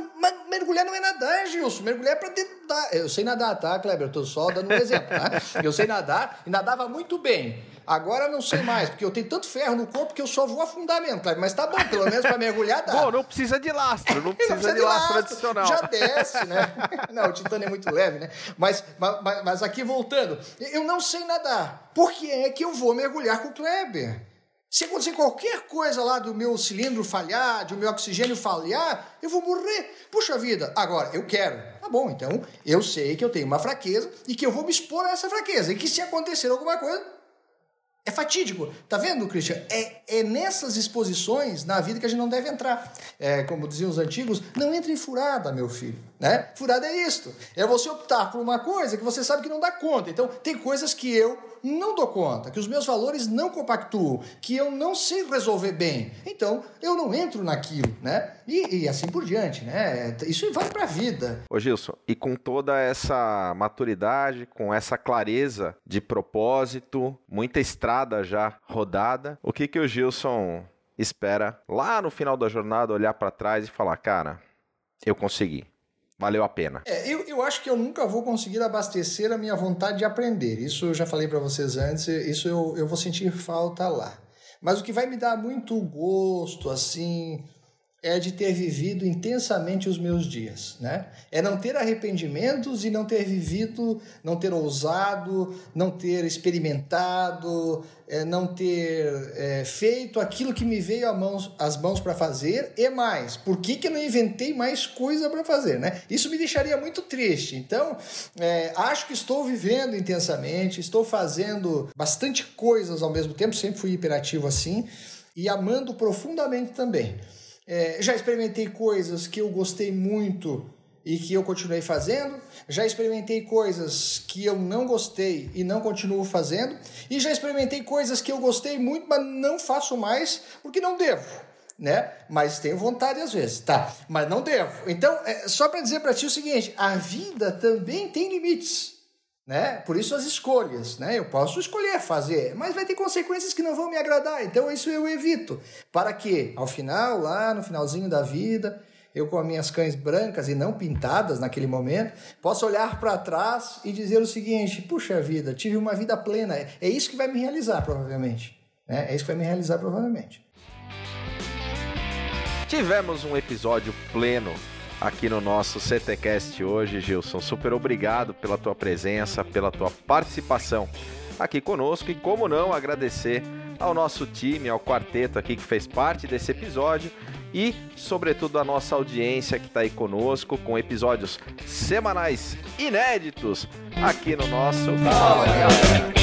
mergulhar não é nadar, Gilson. Mergulhar é para dentro da... Eu sei nadar, tá, Kleber? Eu tô só dando um exemplo, tá? Eu sei nadar e nadava muito bem. Agora não sei mais, porque eu tenho tanto ferro no corpo que eu só vou afundar mesmo, Kleber. Mas tá bom, pelo menos para mergulhar dá. Bom, não precisa de lastro, não precisa de lastro adicional. Já desce, né? Não, o titânio é muito leve, né? Mas aqui voltando, eu não sei nadar. Por que é que eu vou mergulhar com o Kleber? Se acontecer qualquer coisa lá do meu cilindro falhar, do meu oxigênio falhar, eu vou morrer. Puxa vida, agora, eu quero. Tá bom, então eu sei que eu tenho uma fraqueza e que eu vou me expor a essa fraqueza. E que se acontecer alguma coisa, é fatídico. Tá vendo, Christian? É nessas exposições na vida que a gente não deve entrar. Como diziam os antigos, não entre em furada, meu filho. Né? Furada é isto. É você optar por uma coisa que você sabe que não dá conta. Então, tem coisas que eu não dou conta, que os meus valores não compactuam, que eu não sei resolver bem. Então, eu não entro naquilo, né? E assim por diante, né? Isso vale pra vida. Ô Gilson, e com toda essa maturidade, com essa clareza de propósito, muita estrada já rodada, o que o Gilson espera lá no final da jornada olhar pra trás e falar, cara, eu consegui. Valeu a pena. Eu acho que eu nunca vou conseguir abastecer a minha vontade de aprender. Isso eu já falei para vocês antes, isso eu vou sentir falta lá. Mas o que vai me dar muito gosto, assim, é de ter vivido intensamente os meus dias, né? É não ter arrependimentos e não ter vivido, não ter ousado, não ter experimentado, não ter feito aquilo que me veio às mãos para fazer e mais. Por que eu não inventei mais coisa para fazer, né? Isso me deixaria muito triste. Então, acho que estou vivendo intensamente, estou fazendo bastante coisas ao mesmo tempo, sempre fui hiperativo assim, e amando profundamente também. Já experimentei coisas que eu gostei muito e que eu continuei fazendo. Já experimentei coisas que eu não gostei e não continuo fazendo. E já experimentei coisas que eu gostei muito, mas não faço mais porque não devo, né? Mas tenho vontade às vezes, tá? Mas não devo. Então, só para dizer para ti o seguinte, a vida também tem limites, né? Por isso as escolhas, né? Eu posso escolher fazer, mas vai ter consequências que não vão me agradar, então isso eu evito, para que ao final, lá no finalzinho da vida, eu com as minhas cães brancas e não pintadas naquele momento, possa olhar para trás e dizer o seguinte, puxa vida, tive uma vida plena, é isso que vai me realizar provavelmente, né? É isso que vai me realizar provavelmente. Tivemos um episódio pleno aqui no nosso CTcast hoje, Gilson. Super obrigado pela tua presença, pela tua participação aqui conosco e, como não, agradecer ao nosso time, ao quarteto aqui que fez parte desse episódio e, sobretudo, a nossa audiência que está aí conosco com episódios semanais inéditos aqui no nosso Fala Galera.